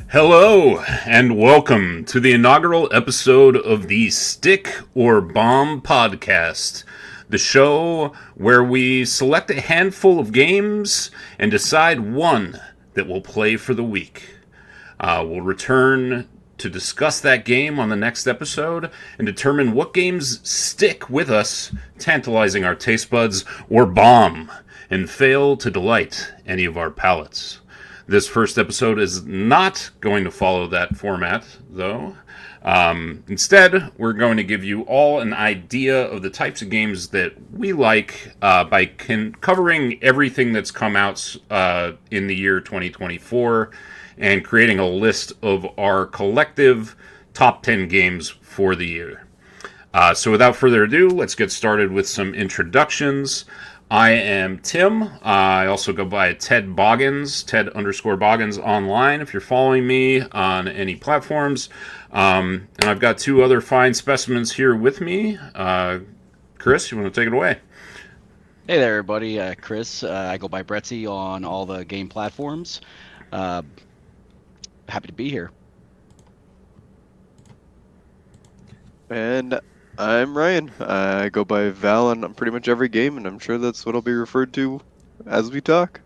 Hello, and welcome to the inaugural episode of the Stick or Bomb podcast, the show where we select a handful of games and decide one that we'll play for the week. We'll return to discuss that game on the next episode and determine what games stick with us, tantalizing our taste buds, or bomb and fail to delight any of our palates. This first episode is not going to follow that format, though. Instead, we're going to give you all an idea of the types of games that we like by covering everything that's come out in the year 2024 and creating a list of our collective top 10 games for the year. So without further ado, let's get started with some introductions. I am Tim. I also go by Ted Boggins, Ted_Boggins online if you're following me on any platforms. And I've got two other fine specimens here with me. Chris, you want to take it away? Hey there, everybody. Chris. I go by Bretzy on all the game platforms. Uh, Happy to be here. And I'm Ryan. I go by Val on pretty much every game, and I'm sure that's what I'll be referred to as we talk.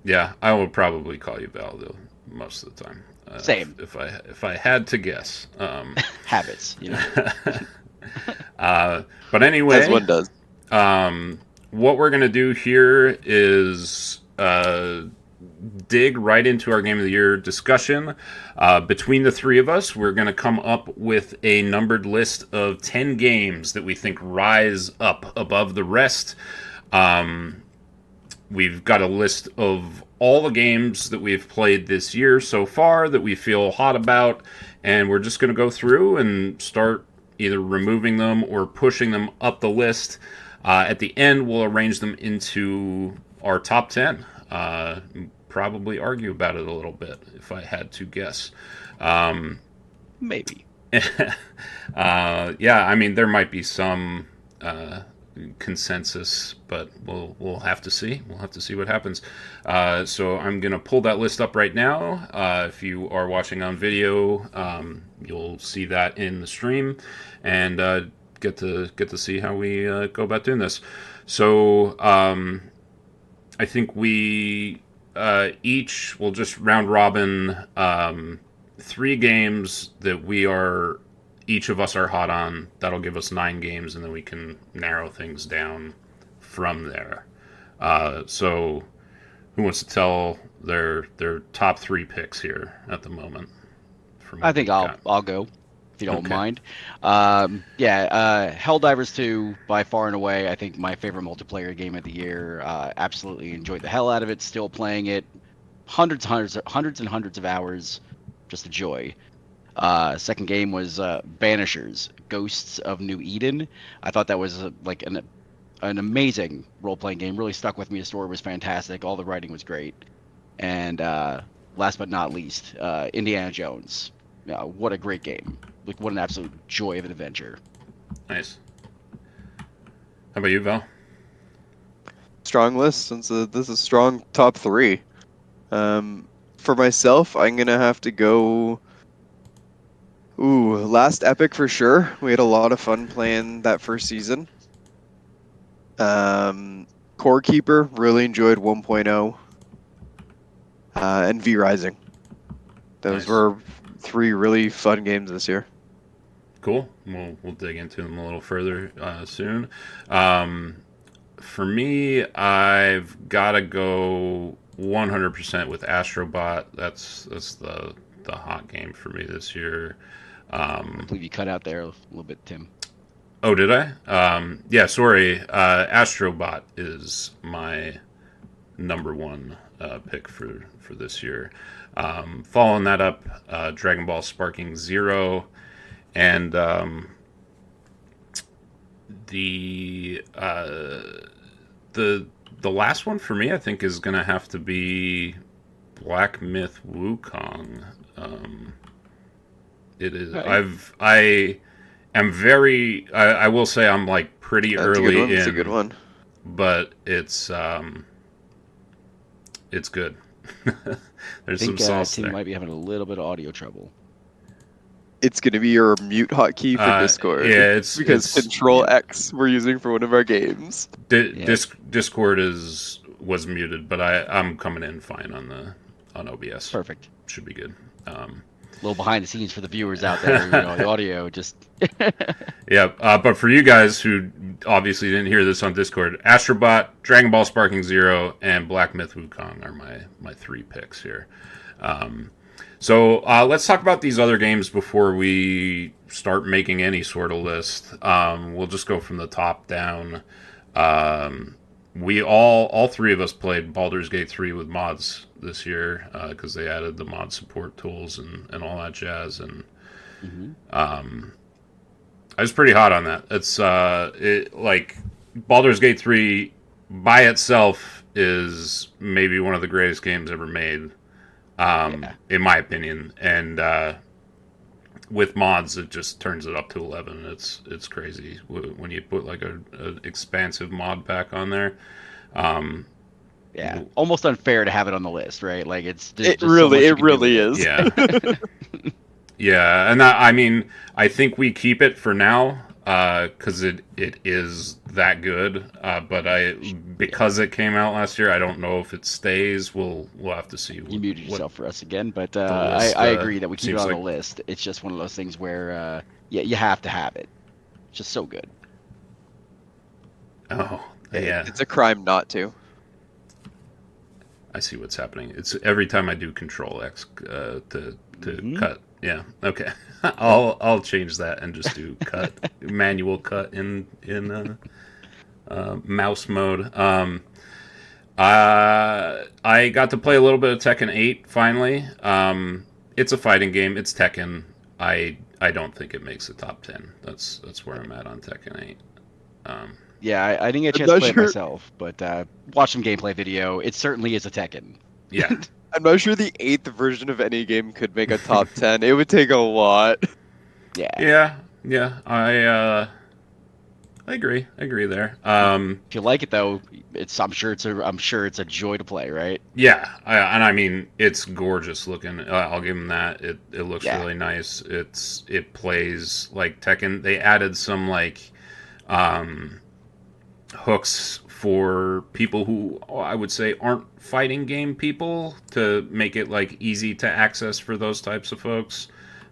Yeah, I would probably call you Val though most of the time. Same. If I had to guess. Habits, you know. But anyway, As one does. What we're gonna do here is dig right into our game of the year discussion. Between the three of us, we're going to come up with a numbered list of 10 games that we think rise up above the rest. We've got a list of all the games that we've played this year so far that we feel hot about, and we're just going to go through and start either removing them or pushing them up the list. At the end, we'll arrange them into our top 10. Probably argue about it a little bit if I had to guess. Maybe. Yeah, I mean there might be some consensus, but we'll have to see. We'll have to see what happens. So I'm gonna pull that list up right now. If you are watching on video, you'll see that in the stream, and get to see how we go about doing this. So I think we each will just round robin three games that each of us are hot on. That'll give us 9 games, and then we can narrow things down from there. So who wants to tell their top 3 picks here at the moment? I think I'll go, if you don't Okay. mind. Helldivers 2, by far and away, I think my favorite multiplayer game of the year. Absolutely enjoyed the hell out of it. Still playing it, hundreds and hundreds of hours. Just a joy. Second game was Banishers, Ghosts of New Eden. I thought that was like an amazing role-playing game. Really stuck with me. The story was fantastic. All the writing was great. And last but not least, Indiana Jones. What a great game. Like, what an absolute joy of an adventure. Nice. How about you, Val? Strong list, since this is strong top 3. For myself, I'm going to have to go... Last Epic for sure. We had a lot of fun playing that first season. Core Keeper, really enjoyed 1.0. And V Rising. Those Nice. were 3 really fun games this year. Cool. We'll dig into them a little further soon. For me, I've got to go 100% with Astrobot. That's the hot game for me this year. I believe you cut out there a little bit, Tim. Oh, did I? Yeah, sorry. Astrobot is my number 1 pick for this year. Following that up, Dragon Ball Sparking Zero, and the last one for me, I think, is gonna have to be Black Myth Wukong. It is. Right. I am very. I will say I'm like pretty That's a early good one. in, That's a good one. but it's good. I There's some think sauce Tim there. might be having a little bit of audio trouble. It's going to be your mute hotkey for Discord. Yeah, because it's Control X we're using for one of our games. Yeah. Discord was muted, but I'm coming in fine on OBS. Perfect. Should be good. A little behind the scenes for the viewers out there, the audio just. Yeah, but for you guys who obviously didn't hear this on Discord, Astrobot, Dragon Ball Sparking Zero, and Black Myth Wukong are my 3 picks here. So let's talk about these other games before we start making any sort of list. We'll just go from the top down. We all 3 of us played Baldur's Gate 3 with mods this year because they added the mod support tools and all that jazz. And I was pretty hot on that. It's like Baldur's Gate 3 by itself is maybe one of the greatest games ever made. In my opinion, and with mods, it just turns it up to 11. It's crazy when you put like an expansive mod pack on there. Yeah, almost unfair to have it on the list, right? Like it really is. Yeah, yeah, and I mean, I think we keep it for now because it is that good. But because it came out last year, I don't know if it stays. We'll have to see. You muted yourself for us again, but I agree that we keep it on the list. It's just one of those things where you have to have it. It's just so good. Oh yeah, it's a crime not to. I see what's happening. It's every time I do Control X to cut. Yeah. Okay. I'll change that and just do cut manual cut in mouse mode. I got to play a little bit of Tekken 8 finally. It's a fighting game. It's Tekken. I don't think it makes the top 10. That's where I'm at on Tekken 8. Yeah, I didn't get a chance to play it myself, but watch some gameplay video. It certainly is a Tekken. Yeah. I'm not sure the 8th version of any game could make a top 10. It would take a lot. Yeah. Yeah. I agree there. If you like it though, I'm sure it's a joy to play, right? Yeah, and I mean it's gorgeous looking. I'll give them that. It looks really nice. It plays like Tekken. They added some like hooks for people who I would say aren't fighting game people to make it like easy to access for those types of folks.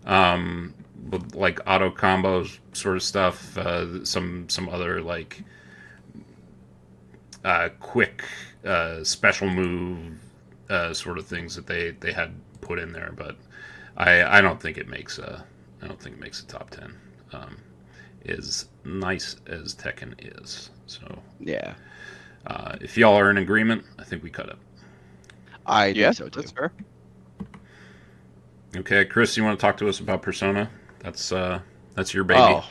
But like auto combos sort of stuff, some other like quick special move sort of things that they had put in there, but I don't think it makes a top 10. As nice as Tekken is, so yeah. If y'all are in agreement, I think we cut it. I think so too. That's fair. Okay, Chris, you want to talk to us about Persona? That's your baby. Oh,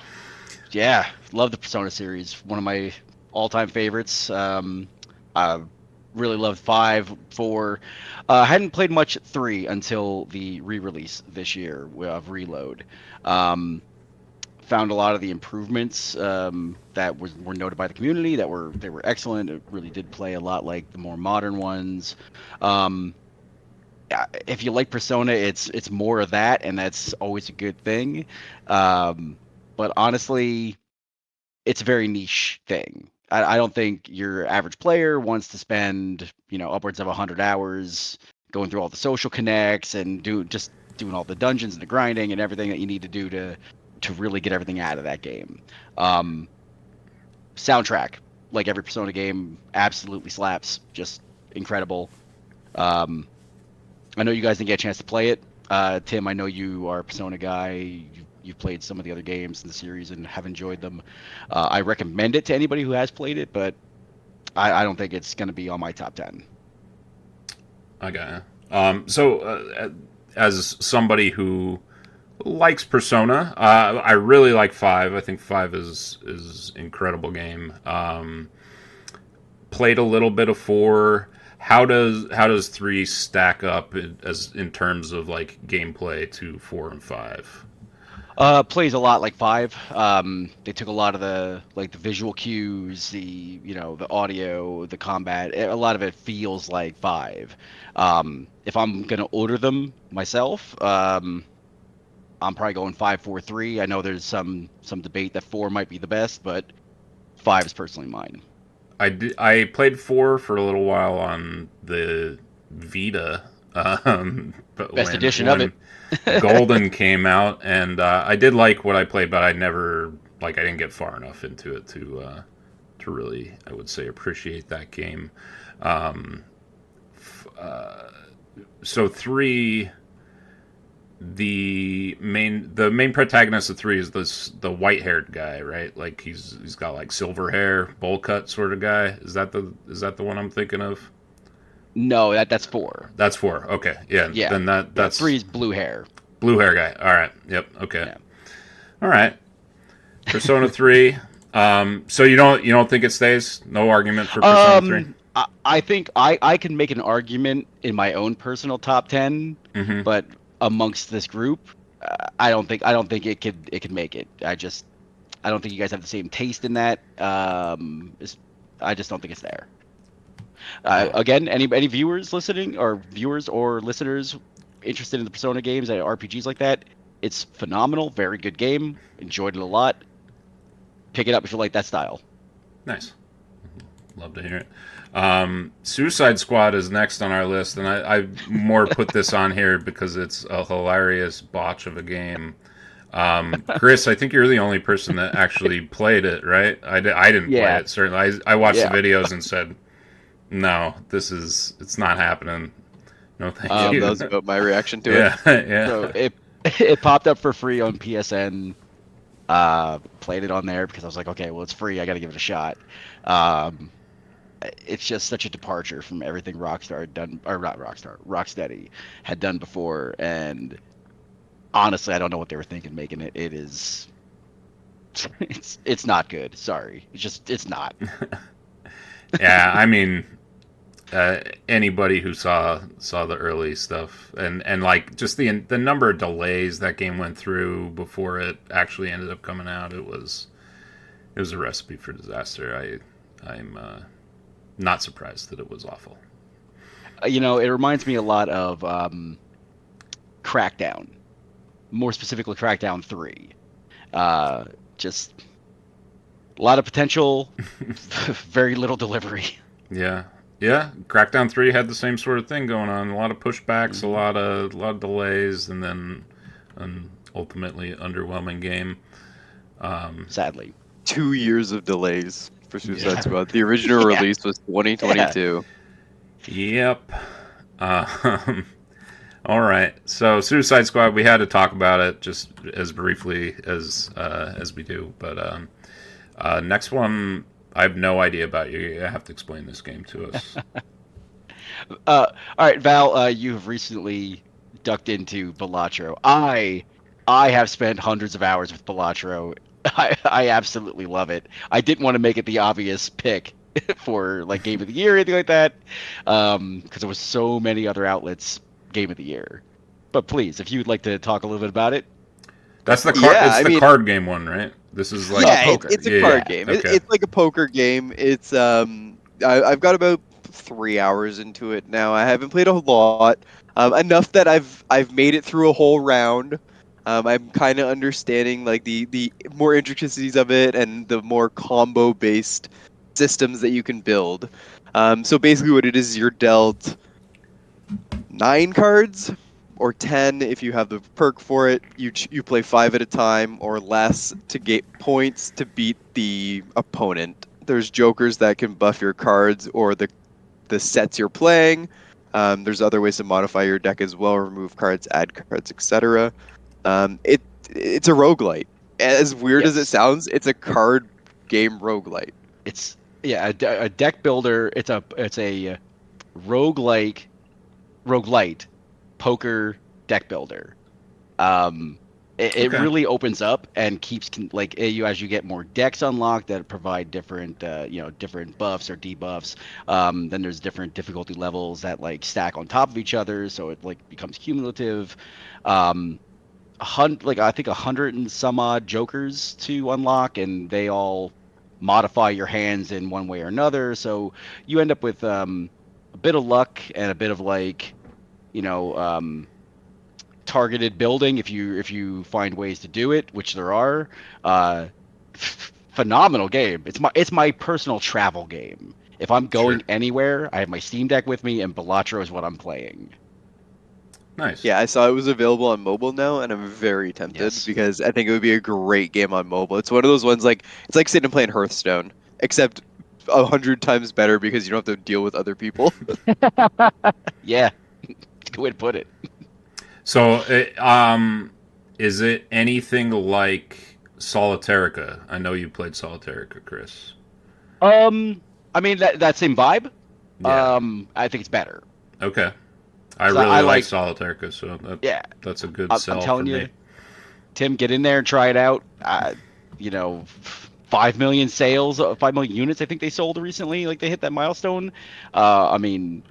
yeah, love the Persona series. One of my all-time favorites. I really loved 5, 4. Hadn't played much 3 until the re-release this year of Reload. Found a lot of the improvements that were noted by the community they were excellent. It really did play a lot like the more modern ones. If you like Persona, it's more of that, and that's always a good thing. But honestly, it's a very niche thing. I don't think your average player wants to spend upwards of 100 hours going through all the social connects and doing all the dungeons and the grinding and everything that you need to do to really get everything out of that game. Soundtrack, like every Persona game, absolutely slaps. Just incredible. I know you guys didn't get a chance to play it. Tim, I know you are a Persona guy. You've played some of the other games in the series and have enjoyed them. I recommend it to anybody who has played it, but I don't think it's going to be on my top 10. I got it. So, as somebody who likes Persona, I really like 5. I think 5 is incredible game. Played a little bit of 4. How does 3 stack up in terms of like gameplay to 4 and 5? Plays a lot like 5. They took a lot of the visual cues, the audio, the combat. A lot of it feels like 5. If I'm gonna order them myself, I'm probably going 5-4-3. I know there's some debate that 4 might be the best, but 5 is personally mine. I played 4 for a little while on the Vita, but Best edition of when it. Golden came out, and I did like what I played, but I never I didn't get far enough into it to really, I would say, appreciate that game. Um, so 3, the main protagonist of 3 is the white haired guy, right? Like he's got like silver hair, bowl cut sort of guy. Is that the one I'm thinking of? No, that's 4. That's 4. Okay, yeah. Yeah, Then that's 3 is blue hair. blue hair guy. All right. Yep. Okay. Yeah. All right. Persona 3. So you don't think it stays? No argument for Persona 3. I think I can make an argument in my own personal top 10, Mm-hmm. but amongst this group, I don't think it could make it. I don't think you guys have the same taste in that. I just don't think it's there. Again, any viewers listening, or viewers or listeners interested in the Persona games and RPGs like that, it's phenomenal. Very good game. Enjoyed it a lot. Pick it up if you like that style. Nice. Love to hear it. Suicide Squad is next on our list, and I more put this on here because it's a hilarious botch of a game. Chris, I think you're the only person that actually played it, right? I didn't play Yeah. it, certainly. I watched Yeah. the videos and said, no, it's not happening. No, thank you. That was about my reaction to it. Yeah, yeah. So it popped up for free on PSN. Played it on there because I was like, okay, well, it's free. I got to give it a shot. It's just such a departure from everything Rockstar had done, or not Rockstar, Rocksteady had done before. And honestly, I don't know what they were thinking making it. It is, it's not good. Sorry, it's not. Yeah, I mean, anybody who saw the early stuff, and like just the number of delays that game went through before it actually ended up coming out, it was a recipe for disaster. I'm not surprised that it was awful. It reminds me a lot of Crackdown, more specifically Crackdown 3. Just a lot of potential, very little delivery. Yeah, yeah. Crackdown 3 had the same sort of thing going on. A lot of pushbacks, a lot of delays, and then an ultimately underwhelming game. Sadly. 2 years of delays for Suicide Yeah. Squad. The original Yeah. release was 2022. Yep. All right. So Suicide Squad, we had to talk about it just as briefly as we do, but next one, I have no idea about. You have to explain this game to us. All right, Val, you have recently ducked into Balatro. I have spent hundreds of hours with Balatro. I absolutely love it. I didn't want to make it the obvious pick for like Game of the Year or anything like that, because there was so many other outlets Game of the Year. But please, if you'd like to talk a little bit about it. That's the card. Yeah, It's I the mean- card game one, right? This is like Yeah, poker. it's a Yeah, card yeah. game. Okay. It's like a poker game. It's I've got about 3 hours into it now. I haven't played a lot, enough that I've made it through a whole round. I'm kind of understanding like the more intricacies of it and the more combo based systems that you can build. So basically, what it is, you're dealt 9 cards or 10 if you have the perk for it. You play 5 at a time or less to get points to beat the opponent. There's jokers that can buff your cards or the sets you're playing. There's other ways to modify your deck as well, remove cards, add cards, etc. It's a roguelite. As weird as it Yes. sounds, it's a card game roguelite. It's a deck builder. It's a roguelite poker deck builder. It Okay. really opens up and keeps you as you get more decks unlocked that provide different different buffs or debuffs. Then there's different difficulty levels that like stack on top of each other, so it like becomes cumulative. I think 100 and some odd jokers to unlock, and they all modify your hands in one way or another. So you end up with a bit of luck and a bit of like, you know, targeted building if you find ways to do it, which there are. Phenomenal game. It's my personal travel game. If I'm Sure. going anywhere, I have my Steam Deck with me, and Balatro is what I'm playing. Nice. Yeah, I saw it was available on mobile now, and I'm very tempted Yes. because I think it would be a great game on mobile. It's one of those ones like it's like sitting and playing Hearthstone, except 100 times better because you don't have to deal with other people. Yeah, good way to put it. So, is it anything like Solitarica? I know you played Solitarica, Chris. I mean that same vibe. Yeah. I think it's better. Okay. I 'Cause really I like like, Solitarica, so yeah. that's a good I'm sell for telling you, me. Tim, get in there and try it out. 5 million sales, 5 million units. I think they sold recently. Like they hit that milestone. I mean,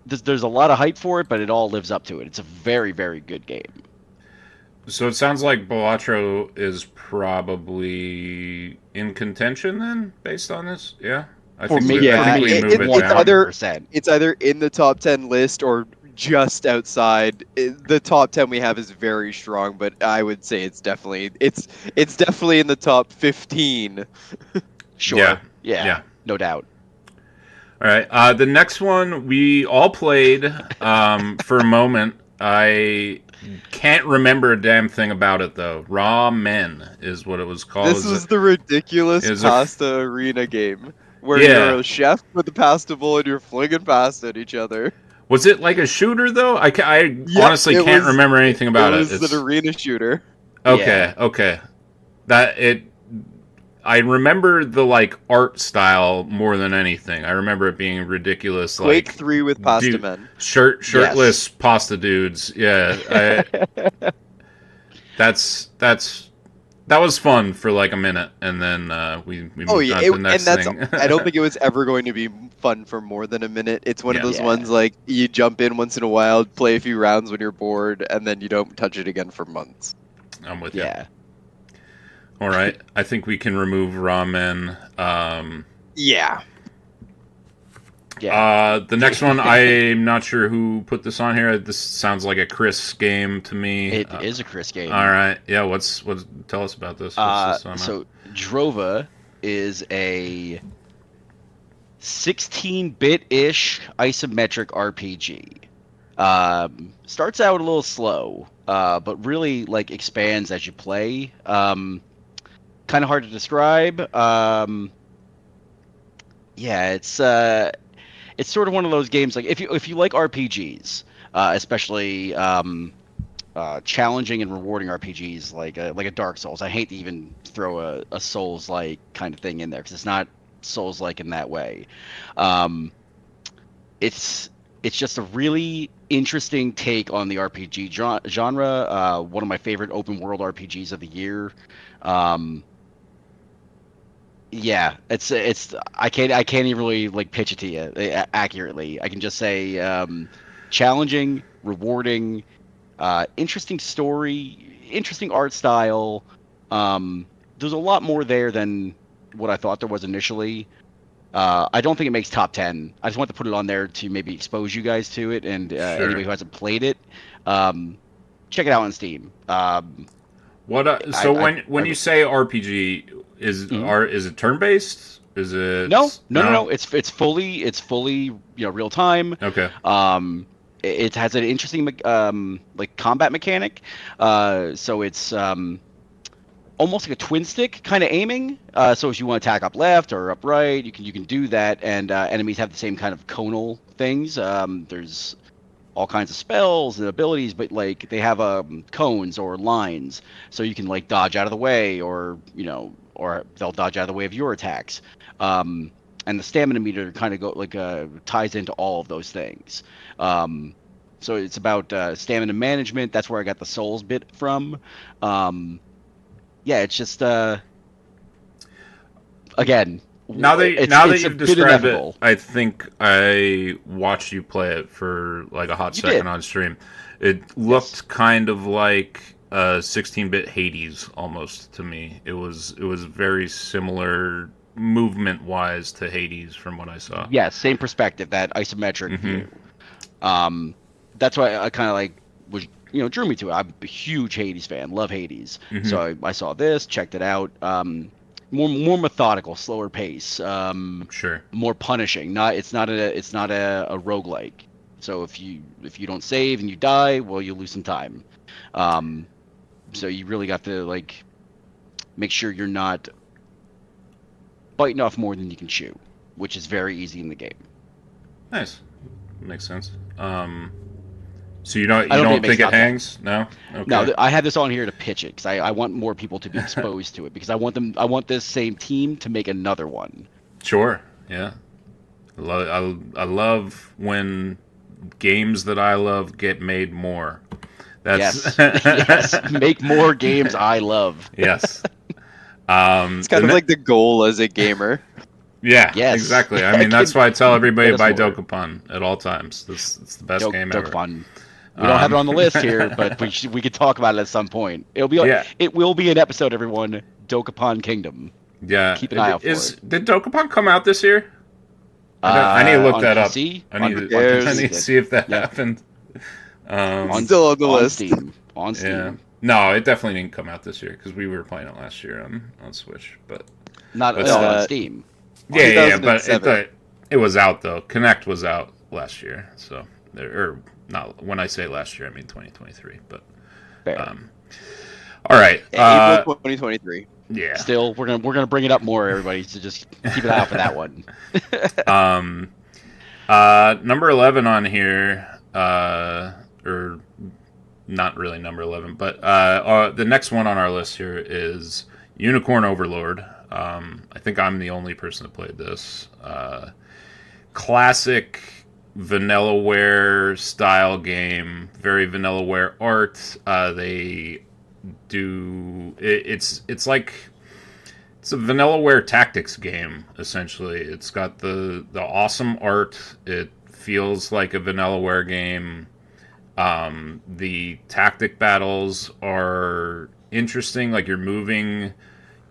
there's a lot of hype for it, but it all lives up to it. It's a very, very good game. So it sounds like Balatro is probably in contention then, based on this. Yeah, For me, I for Yeah, think we me, move it one it's down. hundred either percent. in the top 10 list or just outside. The top 10 we have is very strong, but I would say it's definitely in the top 15. Yeah, Sure. Yeah. yeah. No doubt. All right. The next one we all played for a moment. I can't remember a damn thing about it though. Raw Men is what it was called. This was the ridiculous Is a pasta arena game where you're yeah. a chef with a pasta bowl and you're flinging pasta at each other. Was it like a shooter though? I Yep, honestly can't remember anything it about it. was an It's arena shooter. Yeah. okay. Okay. That it. I remember the like art style more than anything. I remember it being ridiculous, Quake like 3 with pasta dude, men. shirtless Yes. pasta dudes. Yeah, that's that was fun for like a minute, and then we Oh moved yeah, on to the and next that's thing. I don't think it was ever going to be fun for more than a minute. It's one of Yeah, those Yeah. ones like you jump in once in a while, play a few rounds when you're bored, and then you don't touch it again for months. I'm with you. Yeah. All right, I think we can remove ramen. Yeah. Yeah. The next one, I'm not sure who put this on here. This sounds like a Chris game to me. It is a Chris game. All right, yeah. What's tell us about this? What's this on? So Drova is a 16-bit-ish isometric RPG. Starts out a little slow, but really like expands as you play. Kind of hard to describe. Yeah, it's sort of one of those games like if you like RPGs, especially challenging and rewarding RPGs like a Dark Souls. I hate to even throw a Souls like kind of thing in there because it's not Souls like in that way. Um, it's it's just a really interesting take on the RPG genre. One of my favorite open world RPGs of the year. Um, yeah, it's I can't even really like pitch it to you accurately. I can just say challenging, rewarding, interesting story, interesting art style. There's a lot more there than what I thought there was initially. I don't think it makes top 10. I just want to put it on there to maybe expose you guys to it and Sure. anybody who hasn't played it. Um, check it out on Steam. What? So I, when I you would. say RPG, Mhm. is it turn based? Is No, it no, no, no? no. It's fully real time. Okay. It has an interesting like combat mechanic. So it's almost like a twin stick kind of aiming. So if you want to attack up left or up right, you can do that, and enemies have the same kind of conal things. There's all kinds of spells and abilities, but like they have cones or lines, so you can like dodge out of the way, or they'll dodge out of the way of your attacks. Um, and the stamina meter kind of go like ties into all of those things. Um, so it's about stamina management. That's where I got the souls bit from. Um, yeah, it's just again, Now that it's a you've bit described it, ineffable. I think I watched you play it for like a hot You second did. on stream. It looked kind of like 16-bit Hades almost to me. It was very similar movement wise to Hades from what I saw. Yeah, same perspective, that isometric Mm-hmm. view. Um, that's why I kind of like was drew me to it. I'm a huge Hades fan, love Hades. Mm-hmm. So I saw this, checked it out. More methodical, slower pace. Sure. More punishing. It's not a roguelike. So if you don't save and you die, well, you lose some time. Um, so you really got to like make sure you're not biting off more than you can chew, which is very easy in the game. Nice. Makes sense. So you don't I don't don't think think it it makes top 10. hangs? No. Okay. No, I had this on here to pitch it because I want more people to be exposed to it because I want this same team to make another one. Sure. Yeah. I love when games that I love get made more. That's Yes, yes, make more games I love. yes. It's kind of like the goal as a gamer. Yeah, Yes. exactly. I mean, that's why I tell everybody Get us buy more. Dokapon at all times. It's the best game ever. Dokapon. We don't have it on the Um, list here, but we could talk about it at some point. Yeah, It will be an episode, everyone. Dokapon Kingdom. yeah. Keep an eye out for it. Did Dokapon come out this year? I need to look On that up. PC? I need to, Yes. I need to see if that Yeah. happened. On, Still on the on list. Steam. On Steam. Yeah. No, it definitely didn't come out this year because we were playing it last year on Switch. But Not But on still. Steam. yeah, but 2007. it was out though. Connect was out last year, so or not. When I say last year, I mean 2023. But Fair. all right, April 2023. yeah. Still, we're gonna bring it up more, everybody. So just keep an eye out for that one. Number 11 on here, or not really number 11, but the next one on our list here is Unicorn Overlord. I think I'm the only person that played this. Classic Vanillaware style game, very Vanillaware art. They do it's like it's a Vanillaware tactics game essentially. It's got the awesome art. It feels like a Vanillaware game. The tactic battles are interesting. Like you're moving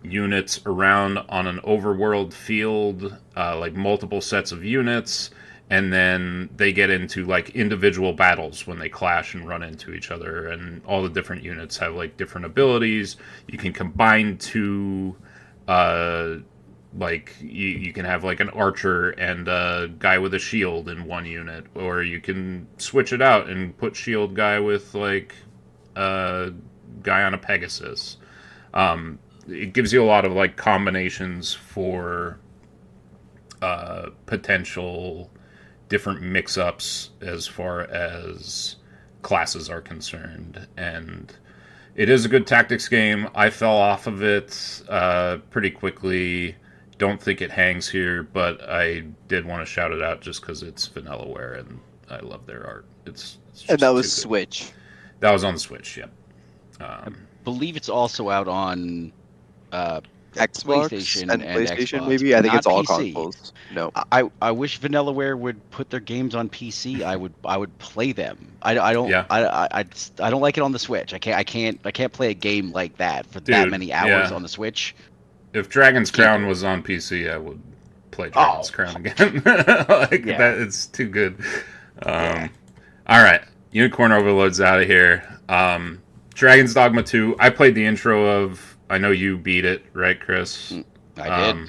units around on an overworld field, like multiple sets of units, and then they get into like individual battles when they clash and run into each other. And all the different units have like different abilities. You can combine two. Like you can have like an archer and a guy with a shield in one unit, or you can switch it out and put shield guy with like a guy on a Pegasus. It gives you a lot of like combinations for potential different mix-ups as far as classes are concerned, and it is a good tactics game. I fell off of it pretty quickly. Don't think it hangs here, but I did want to shout it out just because it's Vanillaware and I love their art. It's just And that was too good. Switch. That was on the Switch. Yep. Believe it's also out on Xbox PlayStation and and PlayStation, Xbox, maybe. I think not it's all PC. consoles. No. I wish Vanillaware would put their games on PC. I would play them. I don't Yeah. I don't like it on the Switch. I can't play a game like that for that Dude, many hours yeah. on the Switch. If Dragon's Can't Crown do it. was on PC, I would play Dragon's Oh. Crown again. Like Yeah. that, it's too good. Yeah. All right, Unicorn Overload's out of here. Dragon's Dogma 2. I played the intro of. I know you beat it, right, Chris? I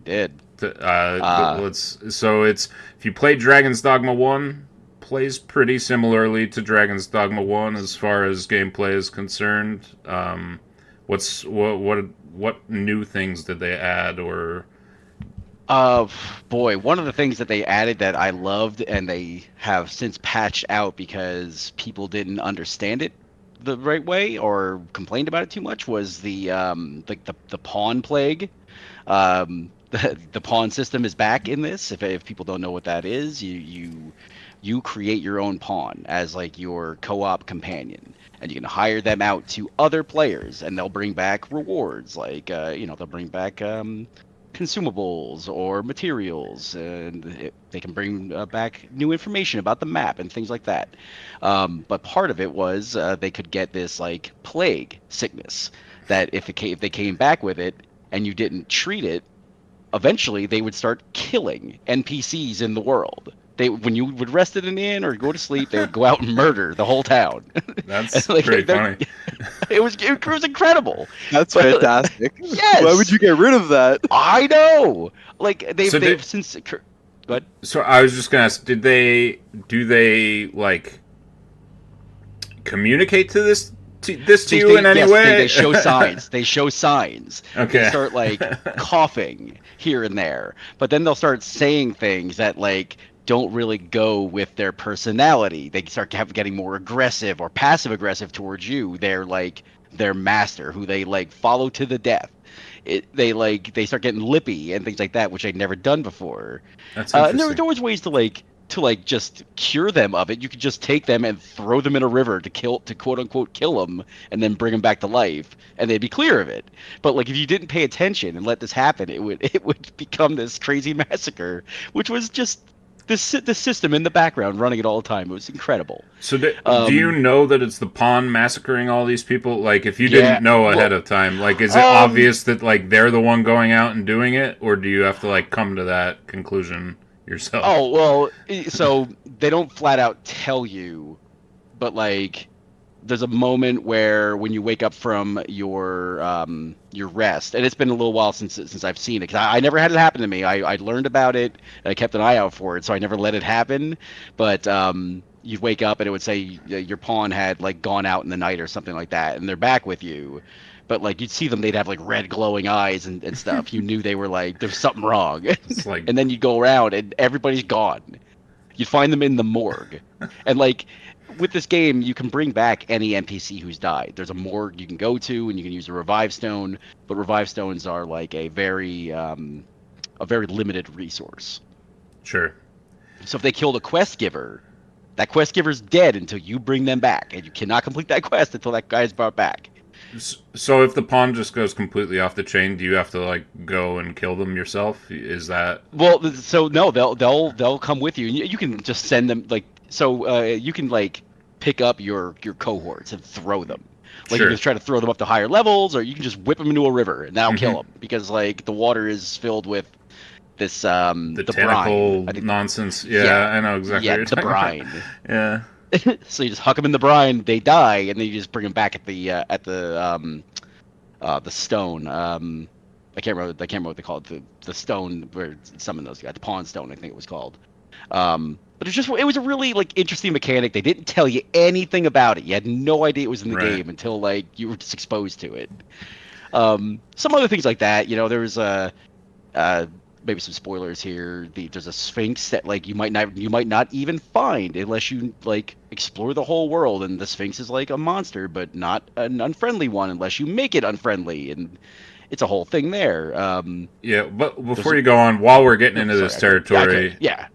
did. So it's if you played Dragon's Dogma 1, plays pretty similarly to Dragon's Dogma 1 as far as gameplay is concerned. What new things did they add or Boy, one of the things that they added that I loved and they have since patched out because people didn't understand it the right way or complained about it too much was the pawn plague. The pawn system is back in this. If people don't know what that is, you create your own pawn as like your co-op companion, and you can hire them out to other players, and they'll bring back rewards like they'll bring back consumables or materials, and they can bring back new information about the map and things like that. But part of it was they could get this like plague sickness that if they came back with it and you didn't treat it, eventually they would start killing NPCs in the world. They, when you would rest at an inn or go to sleep, they would go out and murder the whole town. That's Like, pretty funny. it was incredible. That's But fantastic. yes, Why would you get rid of that? I know. Like So they've since. But So I was just gonna ask, do they like communicate to this to you in any yes, way? they show signs. They show signs. Okay. They start like coughing here and there, but then they'll start saying things that like don't really go with their personality. They start getting more aggressive or passive aggressive towards you. They're like their master, who they like follow to the death. They start getting lippy and things like that, which I'd never done before. That's And interesting. there was ways to just cure them of it. You could just take them and throw them in a river to quote unquote kill them, and then bring them back to life, and they'd be clear of it. But like if you didn't pay attention and let this happen, it would become this crazy massacre, which was just the system in the background running it all the time. It was incredible. So do you know that it's the pawn massacring all these people? Like, if you Yeah, didn't know ahead well, of time, like, is it obvious that like they're the one going out and doing it, or do you have to like come to that conclusion yourself? Oh, well, so they don't flat out tell you, but like there's a moment where when you wake up from your rest, and it's been a little while since I've seen it, because I never had it happen to me. I learned about it and I kept an eye out for it, so I never let it happen. But you'd wake up and it would say your pawn had like gone out in the night or something like that, and they're back with you. But like you'd see them, they'd have like red glowing eyes and stuff. You knew they were like there's something wrong. It's like, And then you'd go around and everybody's gone. You'd find them in the morgue. And like with this game, you can bring back any NPC who's died. There's a morgue you can go to, and you can use a revive stone. But revive stones are like a very limited resource. sure. So if they killed a quest giver, that quest giver's dead until you bring them back, and you cannot complete that quest until that guy's brought back. So if the pawn just goes completely off the chain, do you have to like go and kill them yourself? Is that Well, so no, they'll come with you. You can just send them like so. You can like pick up your cohorts and throw them. Like Sure. you can try to throw them up to higher levels, or you can just whip them into a river and that'll Mhm. kill them because like the water is filled with this the the tentacle brine. I think, nonsense? Yeah, yeah, I know exactly yeah, what the you're talking brine. about. Yeah. So you just huck them in the brine, they die, and then you just bring them back at the stone. I can't remember what they call it. The stone where summon those guys. The pawn stone, I think it was called. But it was a really like interesting mechanic. They didn't tell you anything about it. You had no idea it was in the Right. game until like you were just exposed to it. Some other things like that. You know, there was maybe some spoilers here. There's a sphinx that like you might not even find unless you like explore the whole world. And the sphinx is like a monster, but not an unfriendly one unless you make it unfriendly. And it's a whole thing there. Yeah, but before you go on, while we're getting into this Sorry, territory, yeah.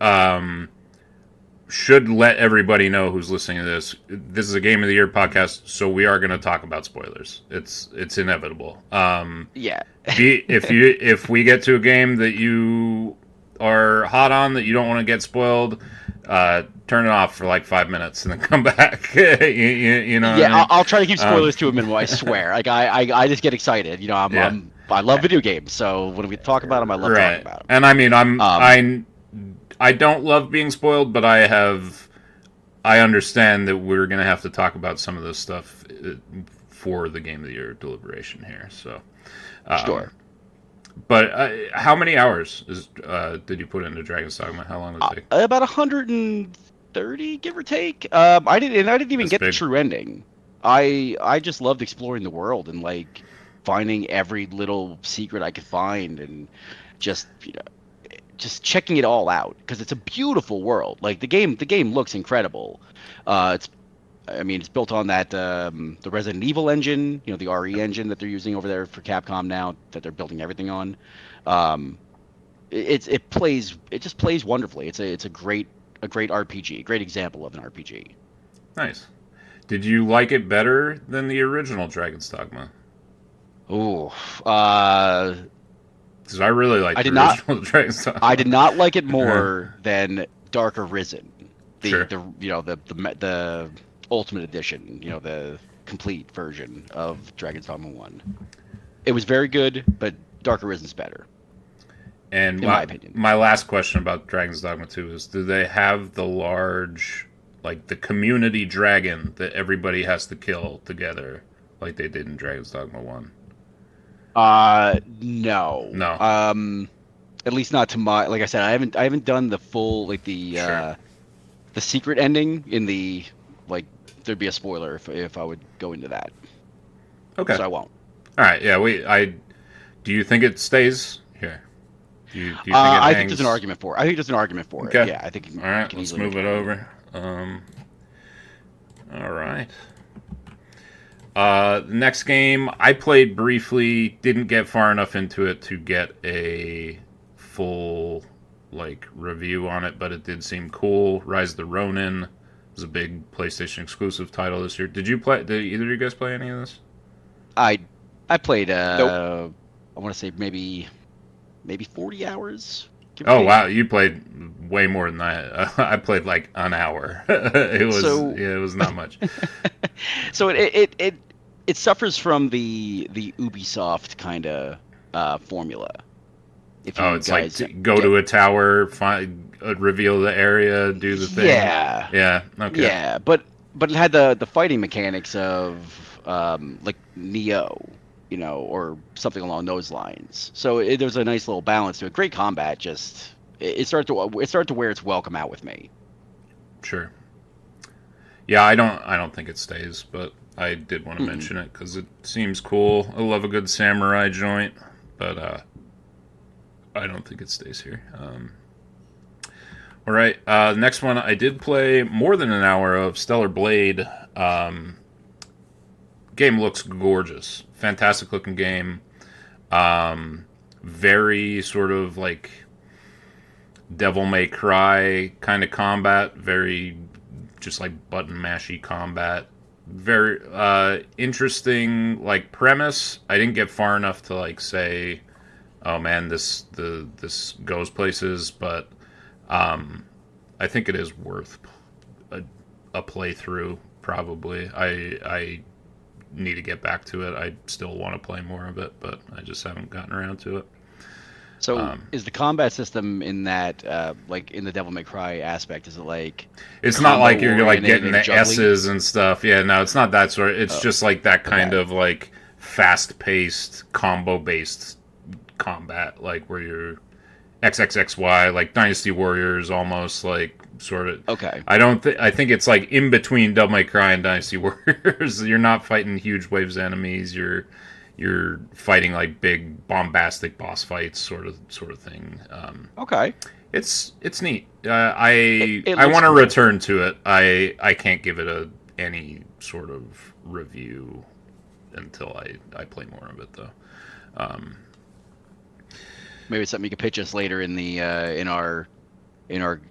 should let everybody know who's listening to this. This is a Game of the Year podcast, so we are going to talk about spoilers. It's inevitable. Yeah. If we get to a game that you are hot on that you don't want to get spoiled, turn it off for like 5 minutes and then come back. You know. Yeah, What I mean? I'll try to keep spoilers to a minimum. I swear. Like I just get excited. You know, Yeah. I love video games, so when we talk about them, I love talking about them. And I mean, I don't love being spoiled, but I understand that we're gonna have to talk about some of this stuff for the Game of the Year deliberation here. So, Sure. But how many hours did you put into Dragon's Dogma? How long did it take? About 130, give or take. I didn't even That's get the big. true ending. I just loved exploring the world and like finding every little secret I could find and just just checking it all out because it's a beautiful world. Like the game looks incredible. It's built on that the Resident Evil engine, the RE engine that they're using over there for Capcom now that they're building everything on. It just plays wonderfully. It's a great RPG, a great example of an RPG. Nice. Did you like it better than the original Dragon's Dogma? Ooh, Because I really like the original Dragon's Dogma. I did not like it more than Dark Arisen, Sure. the Ultimate Edition, the complete version of Dragon's Dogma 1. It was very good, but Dark Arisen's better. And in my opinion. My last question about Dragon's Dogma 2 is, do they have the large, like the community dragon that everybody has to kill together like they did in Dragon's Dogma 1? No. No. At least not to my, like I said, I haven't done the full, like the secret ending in the, like, there'd be a spoiler if I would go into that. Okay. So I won't. All right. Yeah. Do you think it stays here? Do you think it I hangs? think there's an argument for it. Okay. Yeah, I think. All right. Let's move it over. All right. The next game I played briefly, didn't get far enough into it to get a full review on it, but it did seem cool. Rise of the Ronin was a big PlayStation exclusive title this year. Did either of you guys play any of this? I played Nope. I want to say maybe 40 hours. Oh wow, you played way more than that. I played like an hour. It was not much. So it suffers from the Ubisoft kind of formula. It's like go to a tower, reveal the area, do the thing. Yeah. Yeah. Okay. Yeah, but it had the fighting mechanics of like Neo, or something along those lines. So there's a nice little balance to it. Great combat. Just it started to wear its welcome out with me. Sure. Yeah, I don't think it stays, but I did want to mention it because it seems cool. I love a good samurai joint, but I don't think it stays here. All right, next one I did play more than an hour of Stellar Blade. Game looks gorgeous, fantastic looking game. Very sort of like Devil May Cry kind of combat, very just like button mashy combat. Very interesting like premise. I didn't get far enough to like say, oh man, this goes places, but I think it is worth a playthrough. Probably, I need to get back to it. I still want to play more of it, but I just haven't gotten around to it. So is the combat system in that like in the Devil May Cry aspect? Is it like it's not like you're like getting the juggling? S's and stuff? Yeah, no, it's not that sort. It's just like that kind of like fast-paced combo-based combat, like where you're XXXY, like Dynasty Warriors, almost like sort of. Okay. I think it's like in between Devil May Cry and Dynasty Warriors. You're not fighting huge waves of enemies. You're fighting like big bombastic boss fights, sort of thing. Okay. It's neat. I looks want to cool. return to it. I can't give it any sort of review until I play more of it though. Maybe it's something you could pitch us later in the in our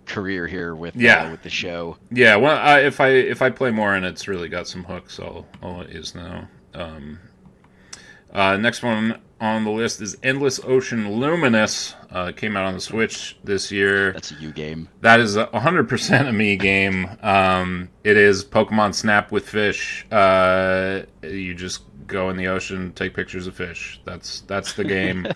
career here with with the show. Yeah, well, if I play more and it's really got some hooks, I'll let you know. Next one on the list is Endless Ocean Luminous. Came out on the Switch this year. That's a you game. That is 100% a me game. It is Pokemon Snap with fish. You just go in the ocean, take pictures of fish. That's the game.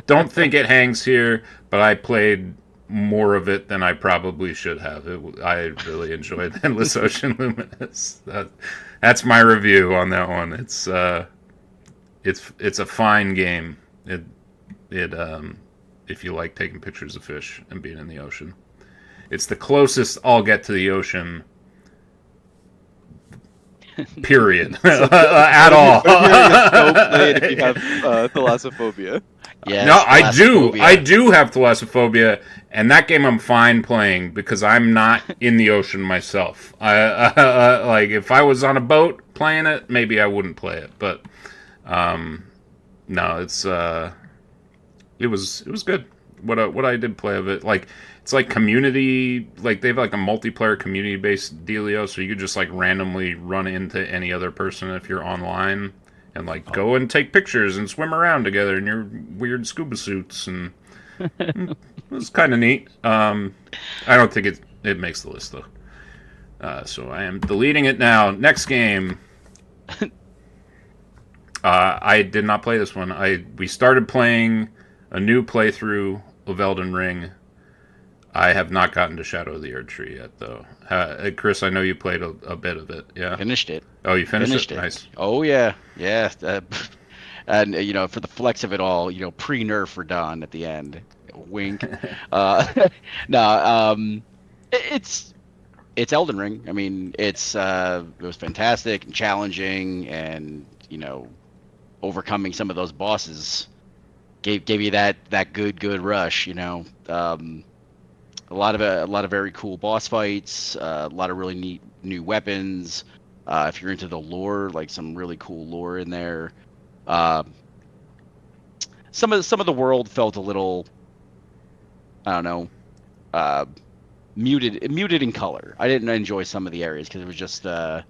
Don't think it hangs here, but I played more of it than I probably should have. I really enjoyed Endless Ocean Luminous. That's my review on that one. It's a fine game. It if you like taking pictures of fish and being in the ocean. It's the closest I'll get to the ocean. Period. At all. Don't play it if you have thalassophobia. Yeah. No, I do. I do have thalassophobia, and that game I'm fine playing because I'm not in the ocean myself. Like if I was on a boat playing it, maybe I wouldn't play it. But no, it was good. What I did play of it, like it's like community, like they have like a multiplayer community based dealio, so you could just like randomly run into any other person if you're online and like go and take pictures and swim around together in your weird scuba suits, and it was kind of neat. I don't think it makes the list though. So I am deleting it now. Next game. I did not play this one. We started playing a new playthrough of Elden Ring. I have not gotten to Shadow of the Erdtree yet, though. Chris, I know you played a bit of it. Yeah. Finished it. Oh, you finished it? Nice. Oh yeah, yeah. And for the flex of it all, pre-nerf for Don at the end. Wink. No, it's Elden Ring. I mean, it was fantastic and challenging, and overcoming some of those bosses gave you that good rush. A lot of very cool boss fights, a lot of really neat new weapons. If you're into the lore, like some really cool lore in there. Some of the world felt a little, I don't know, muted in color. I didn't enjoy some of the areas because it was just a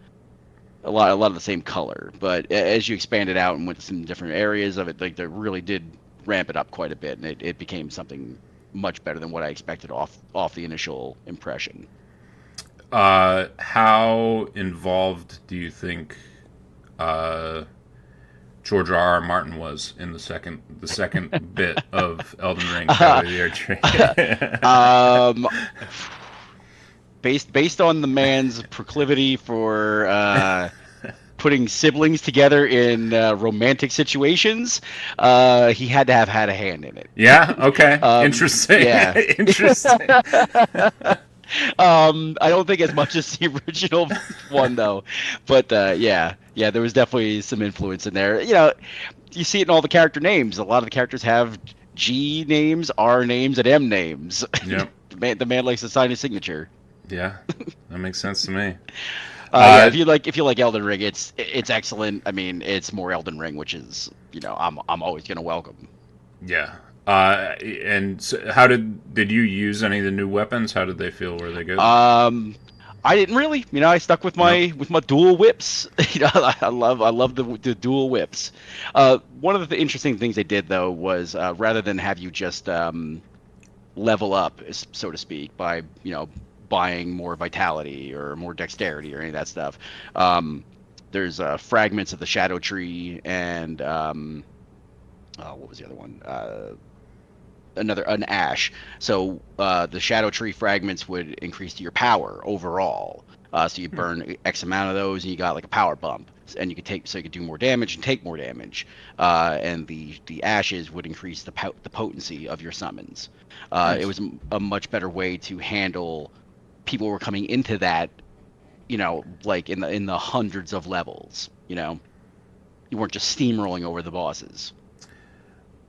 lot of the same color. But as you expanded out and went to some different areas of it, like they really did ramp it up quite a bit, and it became something much better than what I expected off the initial impression. How involved do you think George R. Martin was in the second bit of Elden Ring? Shadow of the Erdtree? Based on the man's proclivity for putting siblings together in romantic situations, he had to have had a hand in it. Yeah. Okay. Interesting. Yeah. Interesting. I don't think as much as the original one though, but yeah, there was definitely some influence in there. You see it in all the character names. A lot of the characters have G names, R names, and M names. Yep. The man likes to sign his signature. Yeah, that makes sense to me. Yeah, if you like Elden Ring, it's excellent. I mean, it's more Elden Ring, which is I'm always gonna welcome. Yeah. And so how did you use any of the new weapons? How did they feel? Were they good? I didn't really. I stuck with my dual whips. I love the dual whips. One of the interesting things they did though was rather than have you just level up, so to speak, by buying more vitality or more dexterity or any of that stuff. There's fragments of the shadow tree and what was the other one? An ash. So the shadow tree fragments would increase your power overall. So you burn X amount of those, and you got like a power bump, and you could do more damage and take more damage. And the ashes would increase the potency of your summons. Nice. It was a much better way to handle people who were coming into that, like in the hundreds of levels. You weren't just steamrolling over the bosses.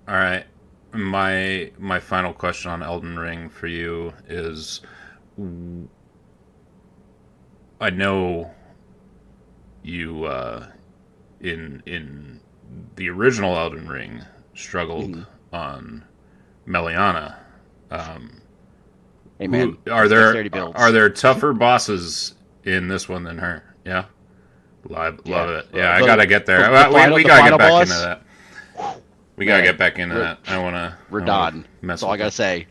All right. My final question on Elden Ring for you is, I know you in the original Elden Ring struggled on Meliana. Hey man, are there tougher bosses in this one than her? Yeah. Love it. Yeah, I gotta get there. We gotta get back into that. We gotta get back into that. I wanna. Radon. That's all I gotta say.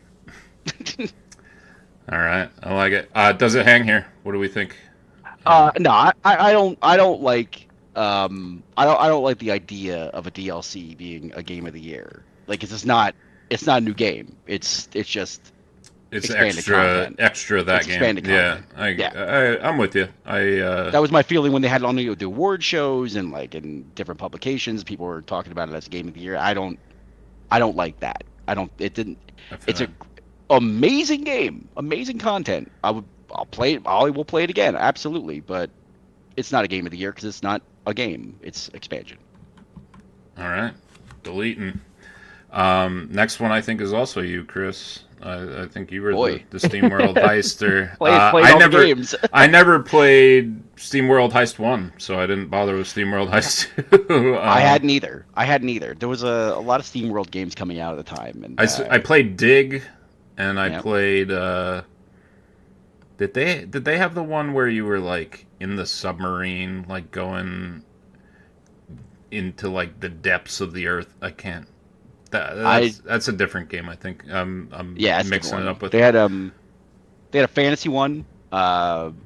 All right, I like it. Does it hang here? What do we think? No, I don't. I don't like. I don't like the idea of a DLC being a game of the year. Like it's not. It's not a new game. It's just. It's extra that game. Yeah, I'm with you. That was my feeling when they had it on the award shows and like in different publications. People were talking about it as game of the year. I don't like that. It didn't. It's an amazing game, amazing content. I'll play it. I will play it again, absolutely. But it's not a game of the year because it's not a game. It's expansion. All right, deleting. Next one I think is also you, Chris. I think you were the SteamWorld Heister. I never played SteamWorld Heist 1, so I didn't bother with SteamWorld Heist 2. I hadn't either. There was a lot of SteamWorld games coming out at the time. And I played Dig, and I played... Did they have the one where you were like in the submarine, like going... into like the depths of the earth. I can't. That's a different game. I think I'm Yeah, it's a mixing different it one. up with. They had a fantasy one,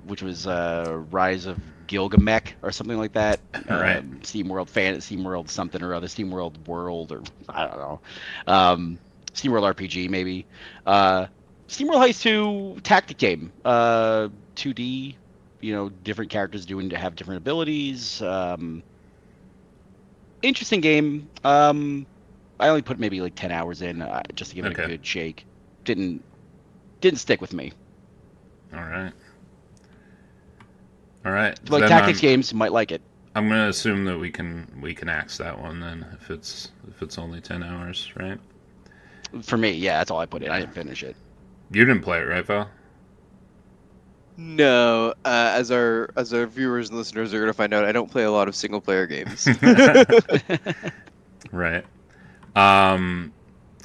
which was Rise of Gilgamesh or something like that. Right. SteamWorld something or other, SteamWorld or I don't know. SteamWorld RPG maybe. SteamWorld Heist 2 tactic game. 2D, different characters doing to have different abilities. Interesting game. I only put maybe like 10 hours in just to give it a Okay. good shake. Didn't stick with me. All right. All right. If you like Then tactics games, you might like it. I'm gonna assume that we can axe that one then if it's only 10 hours, right? For me, yeah, that's all I put in. I didn't finish it. You didn't play it, right, Val? No, as our viewers and listeners are gonna find out, I don't play a lot of single player games. Right.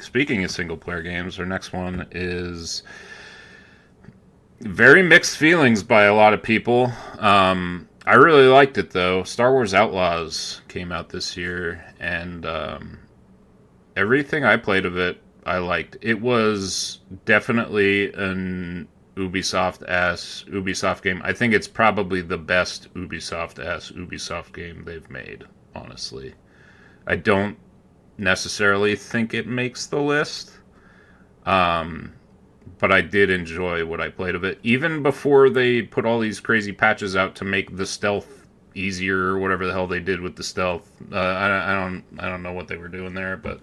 Speaking of single player games, our next one is very mixed feelings by a lot of people. I really liked it though. Star Wars Outlaws came out this year, and everything I played of it, I liked. It was definitely an Ubisoft game. I think it's probably the best Ubisoft game they've made, honestly. I don't necessarily think it makes the list. But I did enjoy what I played of it. Even before they put all these crazy patches out to make the stealth easier or whatever the hell they did with the stealth. I don't know what they were doing there, but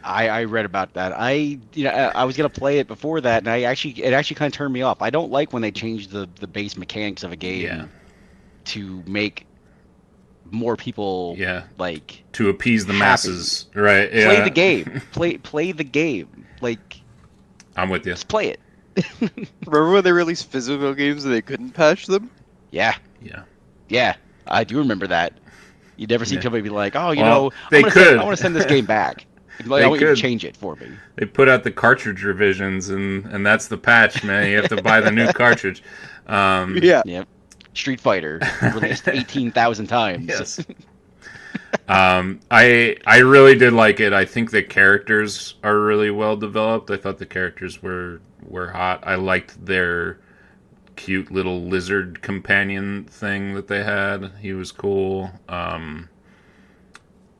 I read about that. I was gonna play it before that, and it actually kind of turned me off. I don't like when they change the base mechanics of a game to make more people like to appease the happy. masses, right? Yeah. Play the game. Play the game. Like I'm with you. Just play it. Remember when they released physical games and they couldn't patch them? Yeah. Yeah. I do remember that. You never see somebody be like, "Oh, they I want to send this game back. Like, I want you to change it for me." They put out the cartridge revisions, and that's the patch, man. You have to buy the new cartridge. Yep. Street Fighter released 18,000 times. Yes. I really did like it. I think the characters are really well developed. I thought the characters were hot. I liked their cute little lizard companion thing that they had. He was cool. I'm